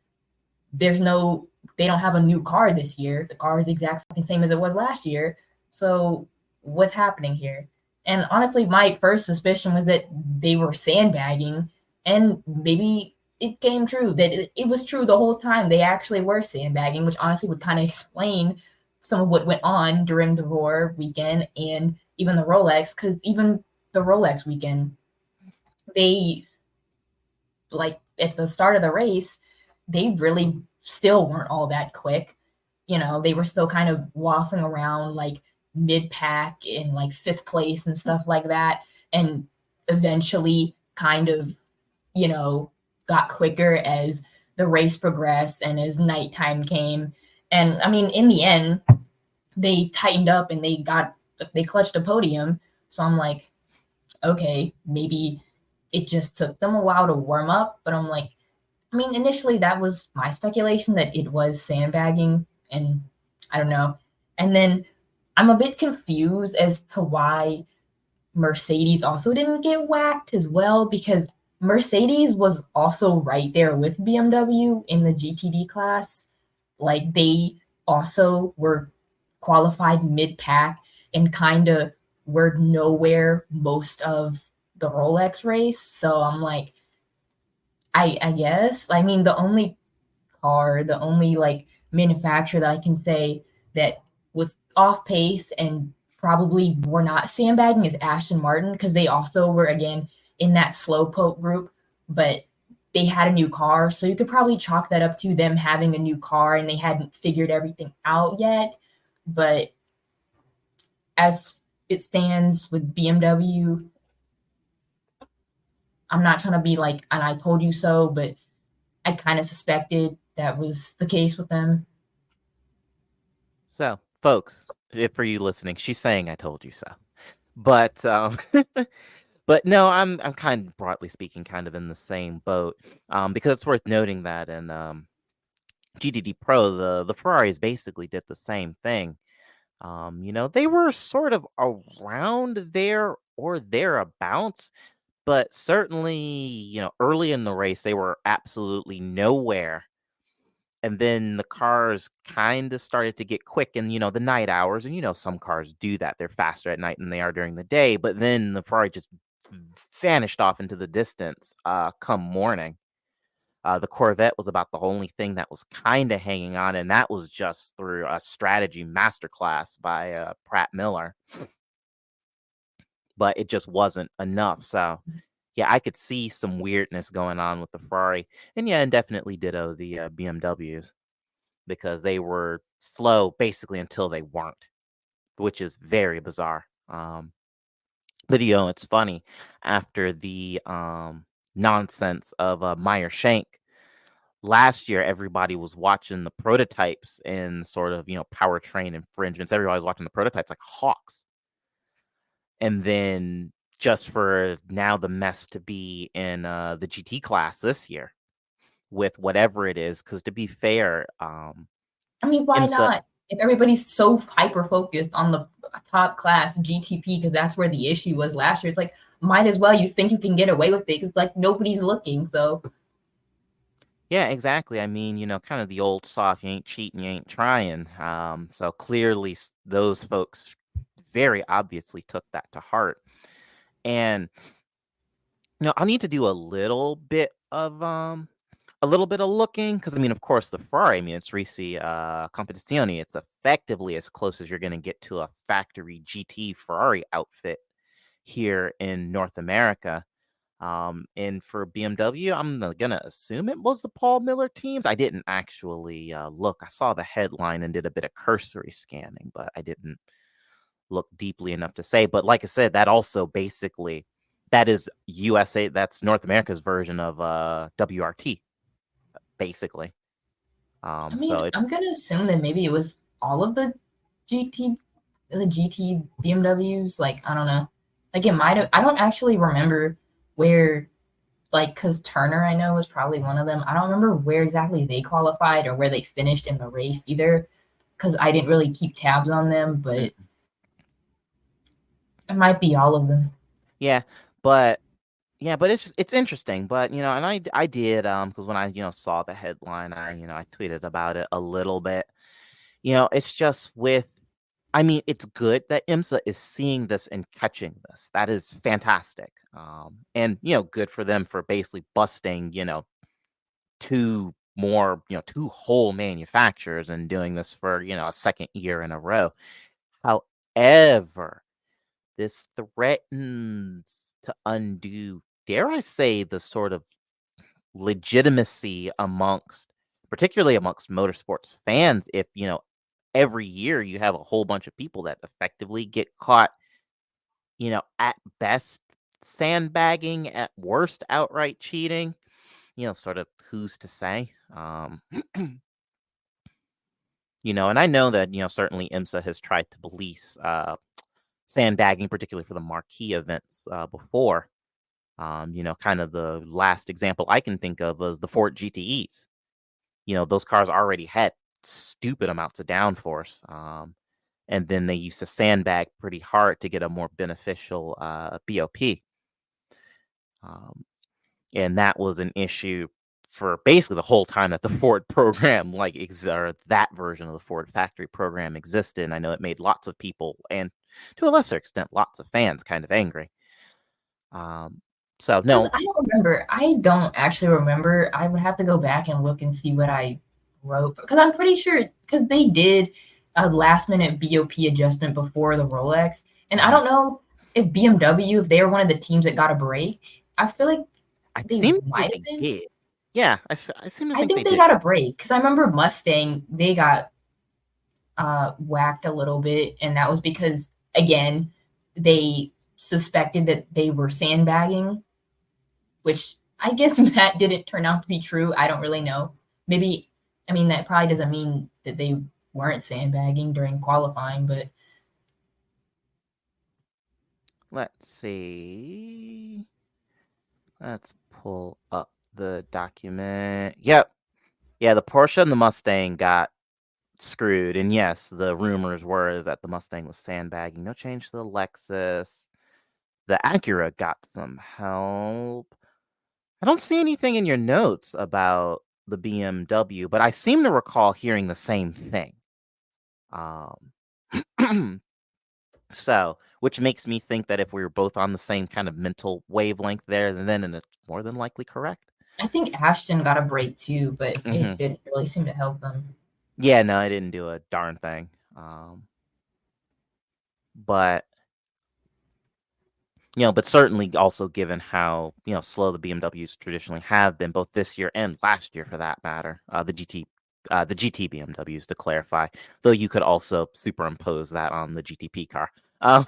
There's no, they don't have a new car this year. The car is the exact fucking same as it was last year. So what's happening here? And honestly, my first suspicion was that they were sandbagging, and maybe it came true that it was true the whole time. They actually were sandbagging, which honestly would kind of explain some of what went on during the Roar weekend and even the Rolex, because even the Rolex weekend, they like at the start of the race, they really still weren't all that quick. You know, they were still kind of waffling around like mid pack in like fifth place and stuff like that. And eventually kind of, you know, got quicker as the race progressed and as nighttime came. And I mean, in the end, they tightened up and they clutched a podium. So I'm like, okay, maybe it just took them a while to warm up. But I'm like, I mean, initially that was my speculation that it was sandbagging, and I don't know. And then I'm a bit confused as to why Mercedes also didn't get whacked as well, because Mercedes was also right there with BMW in the GTD class. Like they also were qualified mid pack and kind of were nowhere most of the Rolex race. So I'm like, I guess. I mean, the only like manufacturer that I can say that was off pace and probably were not sandbagging is Aston Martin, because they also were again in that slowpoke group, but they had a new car. So you could probably chalk that up to them having a new car and they hadn't figured everything out yet. But as it stands with BMW, I'm not trying to be like, and I told you so, but I kind of suspected that was the case with them. So, folks, if for you listening, she's saying I told you so. But but no, I'm kind of broadly speaking kind of in the same boat. Because it's worth noting that in GTD Pro, the Ferraris basically did the same thing. They were sort of around there or thereabouts, but certainly, early in the race, they were absolutely nowhere. And then the cars kind of started to get quick in, the night hours. And, some cars do that. They're faster at night than they are during the day. But then the Ferrari just vanished off into the distance come morning. The Corvette was about the only thing that was kind of hanging on, and that was just through a strategy masterclass by Pratt Miller. But it just wasn't enough. So, yeah, I could see some weirdness going on with the Ferrari. And yeah, and definitely ditto the BMWs because they were slow basically until they weren't, which is very bizarre. But it's funny after the nonsense of Meyer Shank last year, everybody was watching the prototypes in sort of powertrain infringements. Everybody was watching the prototypes like hawks, and then just for now the mess to be in the GT class this year with whatever it is. Because to be fair, I mean, why IMSA. not? If everybody's so hyper focused on the top class GTP, because that's where the issue was last year, it's like, might as well. You think you can get away with it because like nobody's looking. So Yeah, exactly. I mean, kind of the old soft, you ain't cheating, you ain't trying. So clearly those folks very obviously took that to heart. And I'll need to do a little bit of looking because I mean, of course, the Ferrari, I mean, it's Risi Competizione. It's effectively as close as you're going to get to a factory GT Ferrari outfit here in North America. And for BMW, I'm gonna assume it was the Paul Miller teams. I didn't actually look. I saw the headline and did a bit of cursory scanning, but I didn't look deeply enough to say. But like I said, that also basically that is USA. That's North America's version of WRT, basically. I mean, So it I'm gonna assume that maybe it was all of the GT BMWs. Like I don't know. Like it might have. I don't actually remember where. Like, because Turner, I know, was probably one of them. I don't remember where exactly they qualified or where they finished in the race either, because I didn't really keep tabs on them. But it might be all of them. yeah, but it's interesting. But and I did because when I saw the headline, I tweeted about it a little bit. It's just with I mean, it's good that IMSA is seeing this and catching this. That is fantastic. And good for them for basically busting, two whole manufacturers and doing this for, a second year in a row. However, this threatens to undo, dare I say, the sort of legitimacy particularly amongst motorsports fans, if every year you have a whole bunch of people that effectively get caught, at best sandbagging, at worst outright cheating. Sort of who's to say. And I know that certainly IMSA has tried to police sandbagging, particularly for the marquee events before. Kind of the last example I can think of was the Ford GTEs. Those cars already had stupid amounts of downforce. And then they used to sandbag pretty hard to get a more beneficial BOP. And that was an issue for basically the whole time that the Ford program, or that version of the Ford factory program existed. And I know it made lots of people, and to a lesser extent, lots of fans kind of angry. So, no. I don't remember. I don't actually remember. I would have to go back and look and see what I wrote because I'm pretty sure because they did a last minute BOP adjustment before the Rolex, and I don't know if BMW, if they were one of the teams that got a break. I feel like I they think might they have been. did. Yeah, I seem to I think think they they did. got a break because I remember Mustang, they got whacked a little bit, and that was because, again, they suspected that they were sandbagging, which I guess that didn't turn out to be true. I don't really know. Maybe, I mean, that probably doesn't mean that they weren't sandbagging during qualifying, but Let's see. Let's pull up the document. Yep. Yeah, the Porsche and the Mustang got screwed. And yes, the rumors were that the Mustang was sandbagging. No change to the Lexus. The Acura got some help. I don't see anything in your notes about the BMW, but I seem to recall hearing the same thing. Um, so, which makes me think that if we were both on the same kind of mental wavelength there, then it's more than likely correct. I think Ashton got a break too, but Hmm. it didn't really seem to help them. Yeah, no, I didn't do a darn thing. But but certainly also given how slow the BMWs traditionally have been, both this year and last year for that matter, the GT BMWs to clarify, though you could also superimpose that on the GTP car. Um,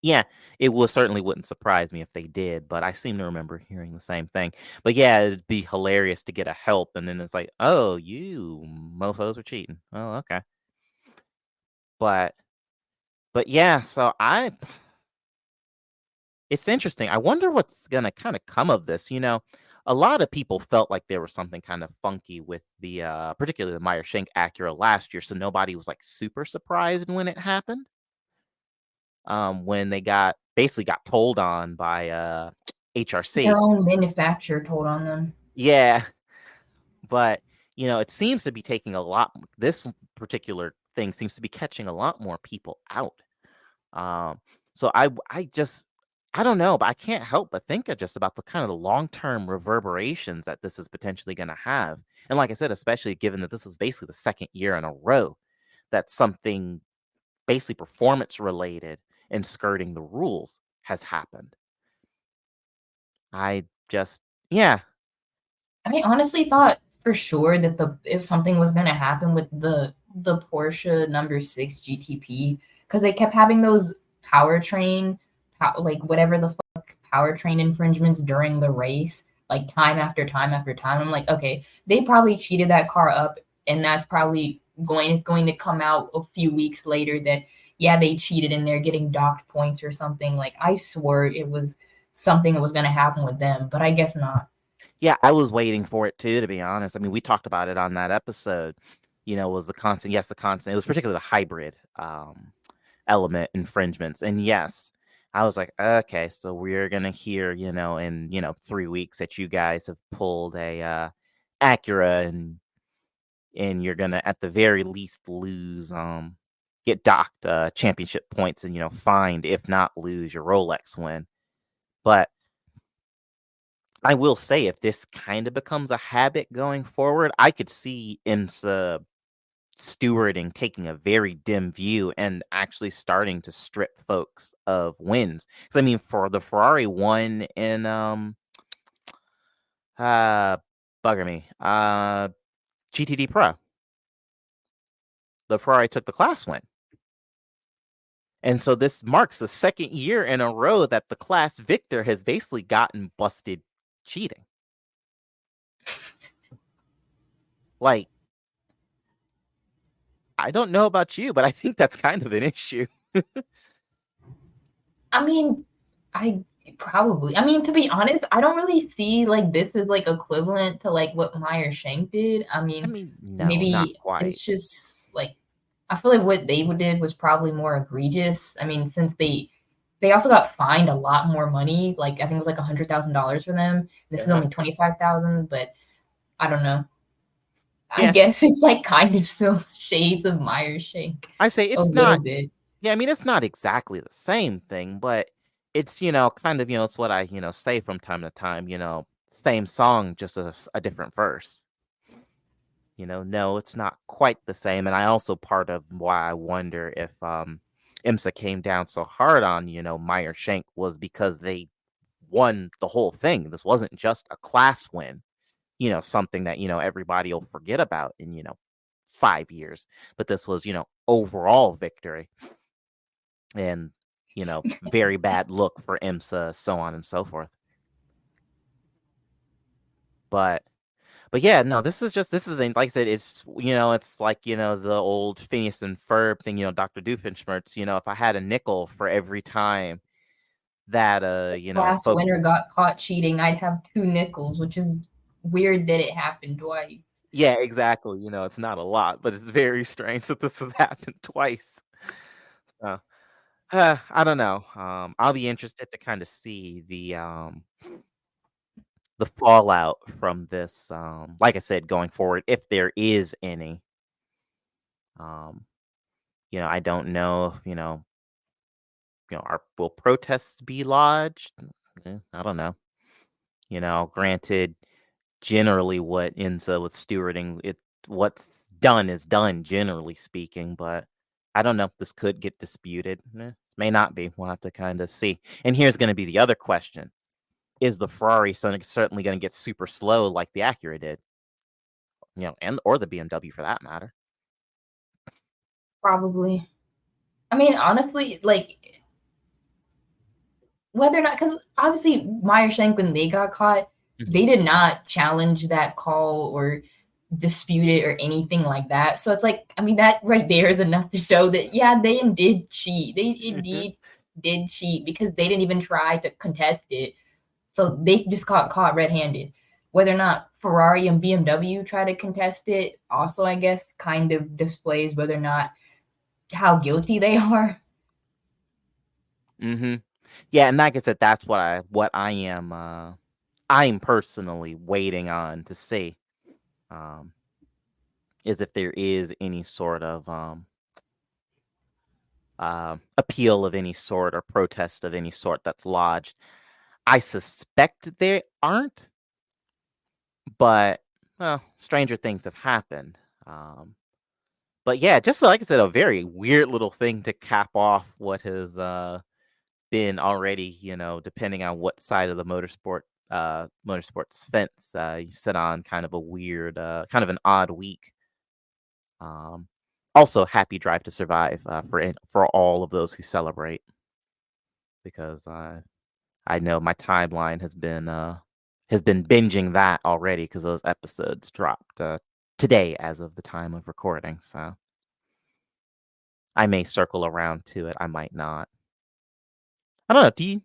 yeah, it certainly wouldn't surprise me if they did, but I seem to remember hearing the same thing. But yeah, it'd be hilarious to get a help, and then it's like, oh, you mofos are cheating. Oh, okay. But yeah, so it's interesting. I wonder what's gonna kinda come of this, A lot of people felt like there was something kind of funky with the, particularly the Meyer-Shank Acura last year, so nobody was, like, super surprised when it happened, when they basically got told on by, Their HRC. own manufacturer told on them. Yeah, but, it seems to be taking a lot this particular thing seems to be catching a lot more people out. Um, so I don't know, but I can't help but think of just about the kind of the long-term reverberations that this is potentially going to have. And like I said, especially given that this is basically the second year in a row that something basically performance related and skirting the rules has happened. I just, yeah, I honestly thought for sure that the if something was gonna happen with the Porsche number 6 GTP, because they kept having those powertrain, like whatever the fuck powertrain infringements during the race, like time after time after time. I'm like, okay, they probably cheated that car up, and that's probably going to come out a few weeks later that yeah they cheated and they're getting docked points or something. Like I swore it was something that was gonna happen with them, but I guess not. yeah, I was waiting for it too, to be honest. I mean, we talked about it on that episode. Was the constant, yes, the constant. It was particularly the hybrid element infringements. And yes, I was like, okay, so we're gonna hear, in 3 weeks that you guys have pulled a Acura and you're gonna at the very least lose get docked championship points and fined, if not lose your Rolex win. But I will say if this kind of becomes a habit going forward, I could see IMSA stewarding, taking a very dim view and actually starting to strip folks of wins. Because I mean, for the Ferrari one in uh bugger me, GTD Pro, the Ferrari took the class win. And so this marks the second year in a row that the class victor has basically gotten busted cheating. Like, I don't know about you, but I think that's kind of an issue. I mean, I probably. I mean, to be honest, I don't really see like this is like equivalent to like what Meyer Shank did. I I mean, mean, no, not maybe quite. it's just like I feel like what they did was probably more egregious. I mean, since they also got fined a lot more money. Like I think it was like $100,000 for them. This is Yeah. only 25,000, but I don't know. I Yeah, guess it's like kind of still shades of Meyer Shank I say a it's little not. bit. Yeah, I mean, it's not exactly the same thing, but it's, kind of, it's what I, say from time to time, same song, just a different verse. No, it's not quite the same. And I also part of why I wonder if IMSA came down so hard on, Meyer Shank was because they won the whole thing. This wasn't just a class win, something that, everybody will forget about in, 5 years. But this was, overall victory. And, very bad look for IMSA, so on and so forth. But yeah, no, this is like I said, it's it's like, the old Phineas and Ferb thing, Dr. Doofenshmirtz, if I had a nickel for every time that Class folks. winner got caught cheating, I'd have 2 nickels, which is weird that it happened twice. Yeah, exactly. It's not a lot, but it's very strange that this has happened twice. So, I don't know. I'll be interested to kind of see the fallout from this. Like I said, going forward, if there is any. Um, I don't know if will protests be lodged? I don't know. Granted, generally what ends up with stewarding it, what's done is done, generally speaking, but I don't know. This could get disputed. This may not be. We'll have to kind of see. And here's going to be the other question: is the Ferrari certainly going to get super slow like the Acura did? And or the BMW for that matter. Probably. I mean, honestly, like, whether or not, because obviously Meyer Shank, when they got caught, they did not challenge that call or dispute it or anything like that. So it's like, I mean, that right there is enough to show that, yeah, they did cheat. They indeed did cheat because they didn't even try to contest it. So they just got caught red-handed. Whether or not Ferrari and BMW try to contest it, also, I guess, kind of displays whether or not how guilty they are. Yeah, and like I said, that's what I am I'm personally waiting on to see. Is if there is any sort of appeal of any sort or protest of any sort that's lodged. I suspect there aren't, but well, stranger things have happened. But yeah, just like I said, a very weird little thing to cap off what has been already, depending on what side of the motorsports fence you sit on, kind of a weird, kind of an odd week. Also, happy Drive to Survive for all of those who celebrate, because I know my timeline has been binging that already because those episodes dropped today as of the time of recording. So I may circle around to it. I might not. I don't know. Do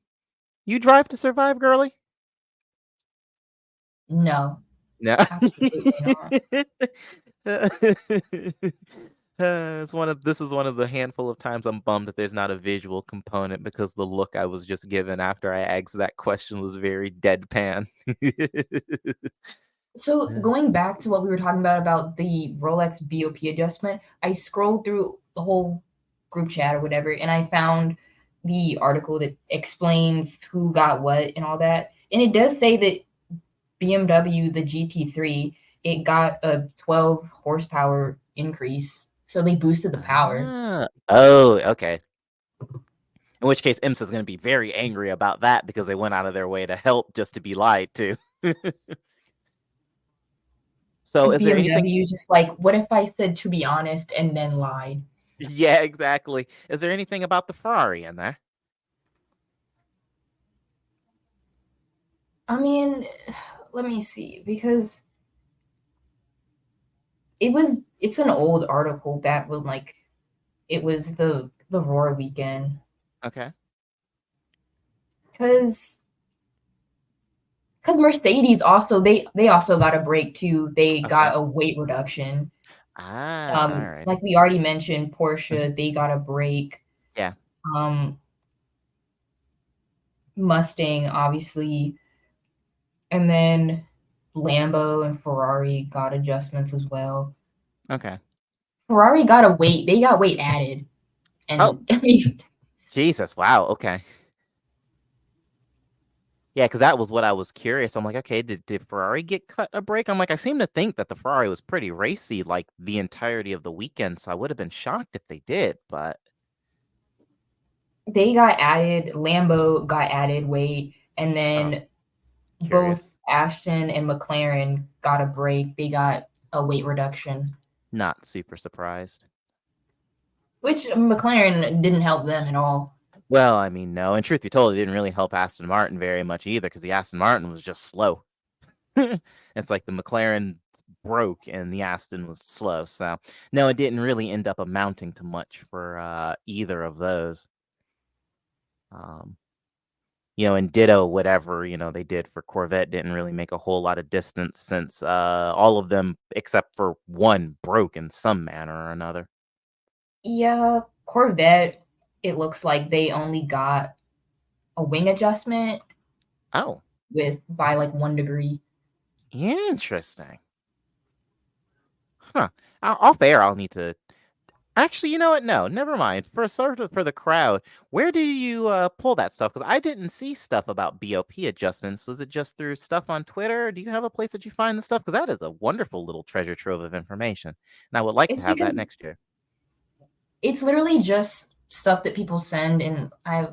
you Drive to Survive, girly? No, No. absolutely not. This is one of the handful of times I'm bummed that there's not a visual component, because the look I was just given after I asked that question was very deadpan. So going back to what we were talking about the Rolex BOP adjustment, I scrolled through the whole group chat or whatever, and I found the article that explains who got what and all that. And it does say that BMW, the GT3, it got a 12 horsepower increase. So they boosted the power. Oh, okay. In which case, IMSA is going to be very angry about that because they went out of their way to help just to be lied to. So And is there anything? BMW just like, what if I said to be honest and then lied? Yeah, exactly. Is there anything about the Ferrari in there? I mean, let me see, because it's an old article back when like it was the Roar weekend. Okay. Because Mercedes also they also got a break too. They Okay. got a weight reduction. All right. Like we already mentioned, Porsche, they got a break. Yeah. Mustang, obviously, and then Lambo and Ferrari got adjustments as well. Okay. Ferrari got a weight; they got weight added, and Jesus! Wow. Okay. Yeah, because that was what I was curious. I'm like, okay, did Ferrari get cut a break? I'm like, I seem to think that the Ferrari was pretty racy like the entirety of the weekend, so I would have been shocked if they did, but they got added. Lambo got added weight. and Oh, then both curious. Ashton and McLaren got a break. They got a weight reduction, Not super surprised. which McLaren didn't help them at all. Well, I mean, no. And truth be told, it didn't really help Aston Martin very much either because the Aston Martin was just slow. It's like the McLaren broke and the Aston was slow. So, no, it didn't really end up amounting to much for either of those. Um, and ditto whatever, they did for Corvette didn't really make a whole lot of distance since all of them, except for one, broke in some manner or another. Yeah, Corvette, it looks like they only got a wing adjustment Oh, with by like 1 degree. interesting. Huh. Off air, I'll need to. Actually, you know what? No, never mind. For the crowd, where do you pull that stuff? Because I didn't see stuff about BOP adjustments. Was it just through stuff on Twitter? Do you have a place that you find the stuff? Because that is a wonderful little treasure trove of information, and I would like to It's have that because next year. it's literally just stuff that people send, and I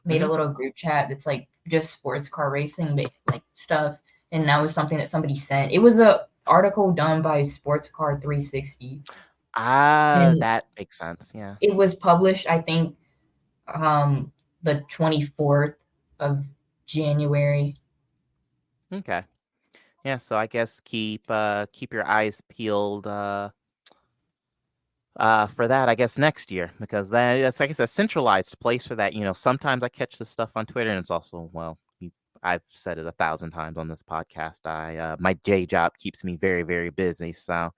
made a Hmm. little group chat that's like just sports car racing like stuff, and that was something that somebody sent. It was a article done by Sports Car 360, Ah, and that makes sense. Yeah. it was published, I think, the 24th of January. Okay. Yeah. So I guess keep your eyes peeled for that, I guess, next year, because that's, like I said, a centralized place for that. Sometimes I catch this stuff on Twitter, and it's also, well, I've said it 1,000 times on this podcast. My day job keeps me very, very busy, so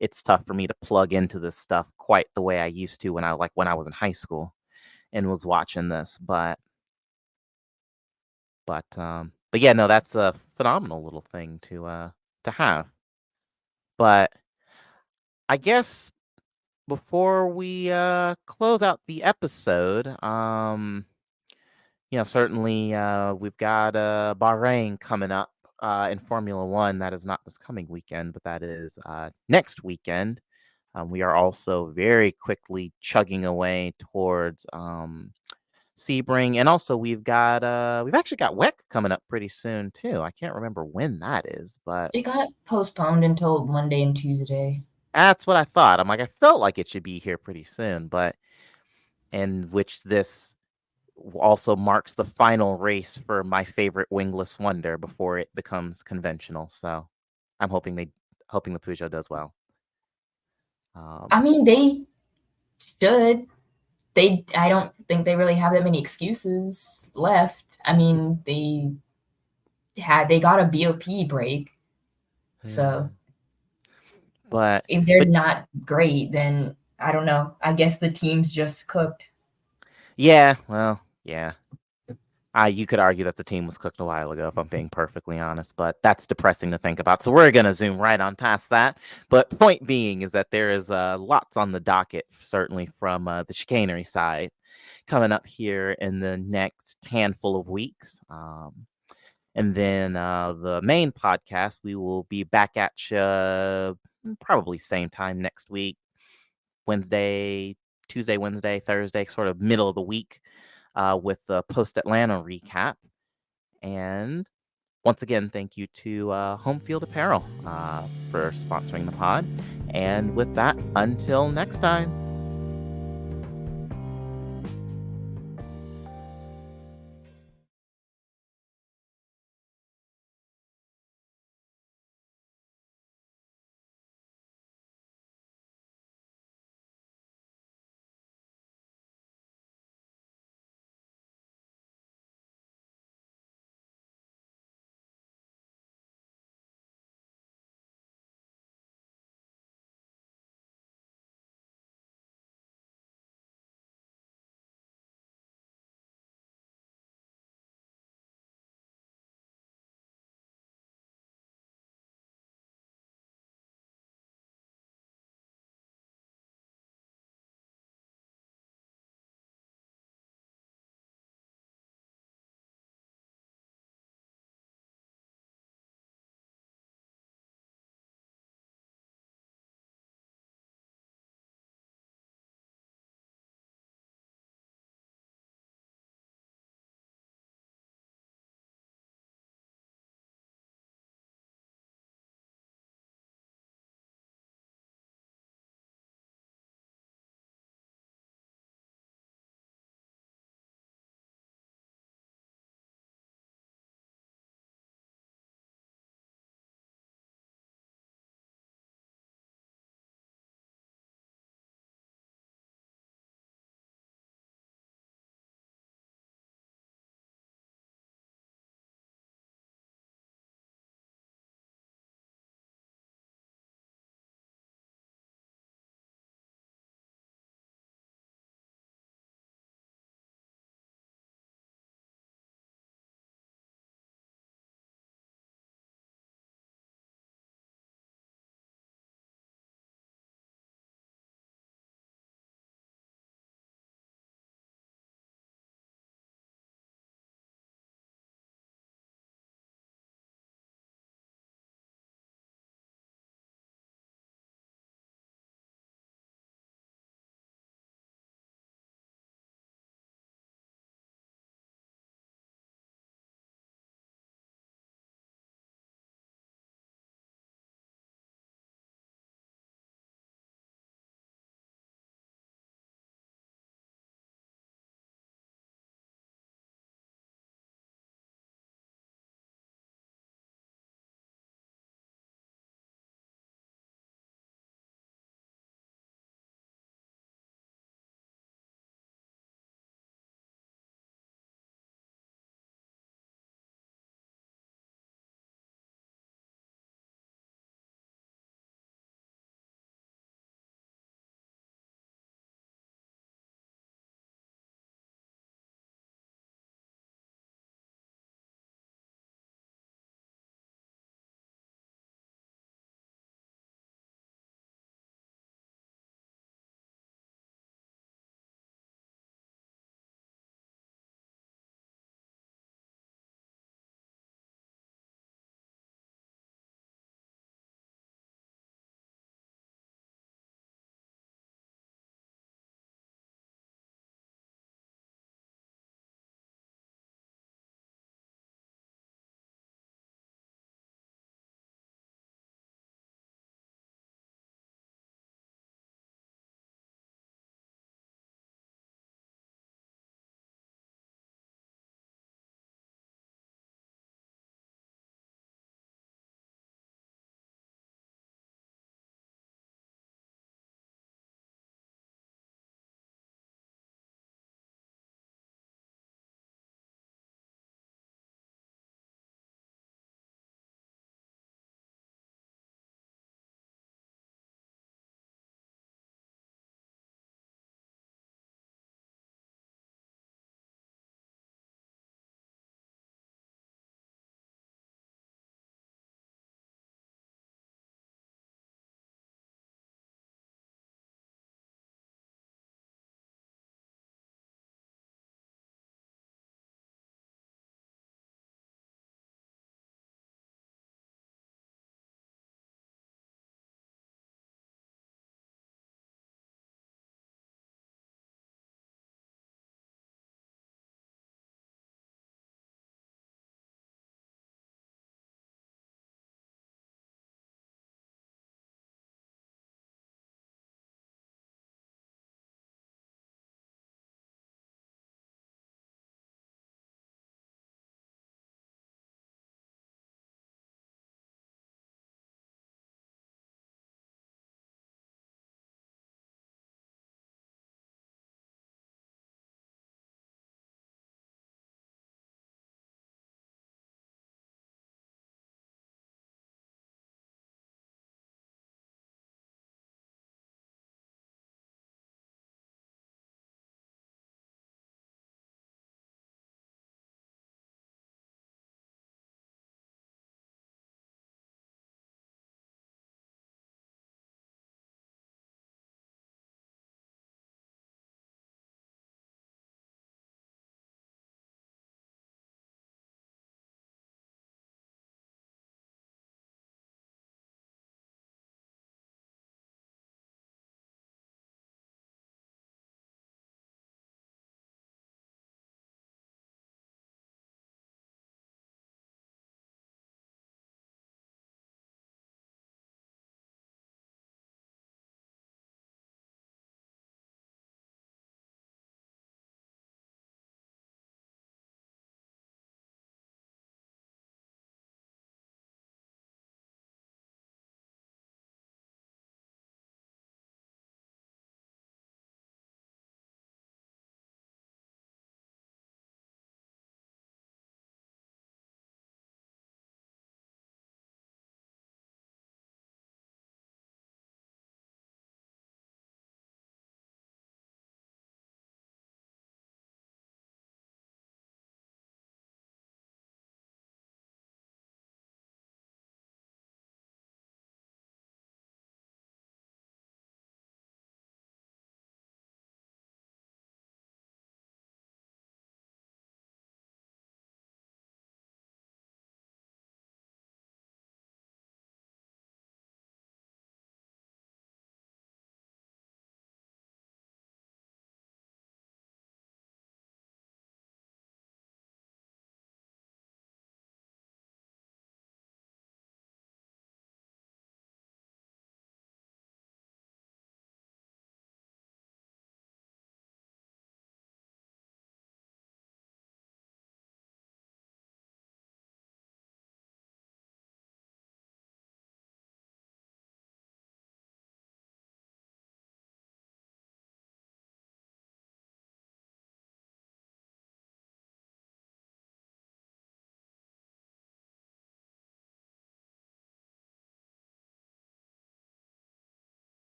it's tough for me to plug into this stuff quite the way I used to when I was in high school and was watching this. But yeah, no, that's a phenomenal little thing to have. But I guess before we close out the episode, certainly we've got Bahrain coming up in Formula One. That is not this coming weekend, but that is next weekend. We are also very quickly chugging away towards Sebring, and also we've actually got WEC coming up pretty soon too. I can't remember when that is, but It got postponed until Monday and Tuesday. that's what I thought. I'm like, I felt like it should be here pretty soon, but in which this also marks the final race for my favorite wingless wonder before it becomes conventional. So I'm hoping the Peugeot does well. I mean, they should. I don't think they really have that many excuses left. I mean, they got a BOP break. Yeah. So But if they're but not great, then I don't know. I guess the team's just cooked. yeah, well, yeah. You could argue that the team was cooked a while ago, if I'm being perfectly honest, but that's depressing to think about. So we're going to zoom right on past that. But point being is that there is lots on the docket, certainly from the chicanery side, coming up here in the next handful of weeks. And then the main podcast, we will be back at you probably same time next week, Tuesday, Wednesday, Thursday, sort of middle of the week. With the post Atlanta recap. And once again, thank you to Home Field Apparel for sponsoring the pod. And with that, until next time.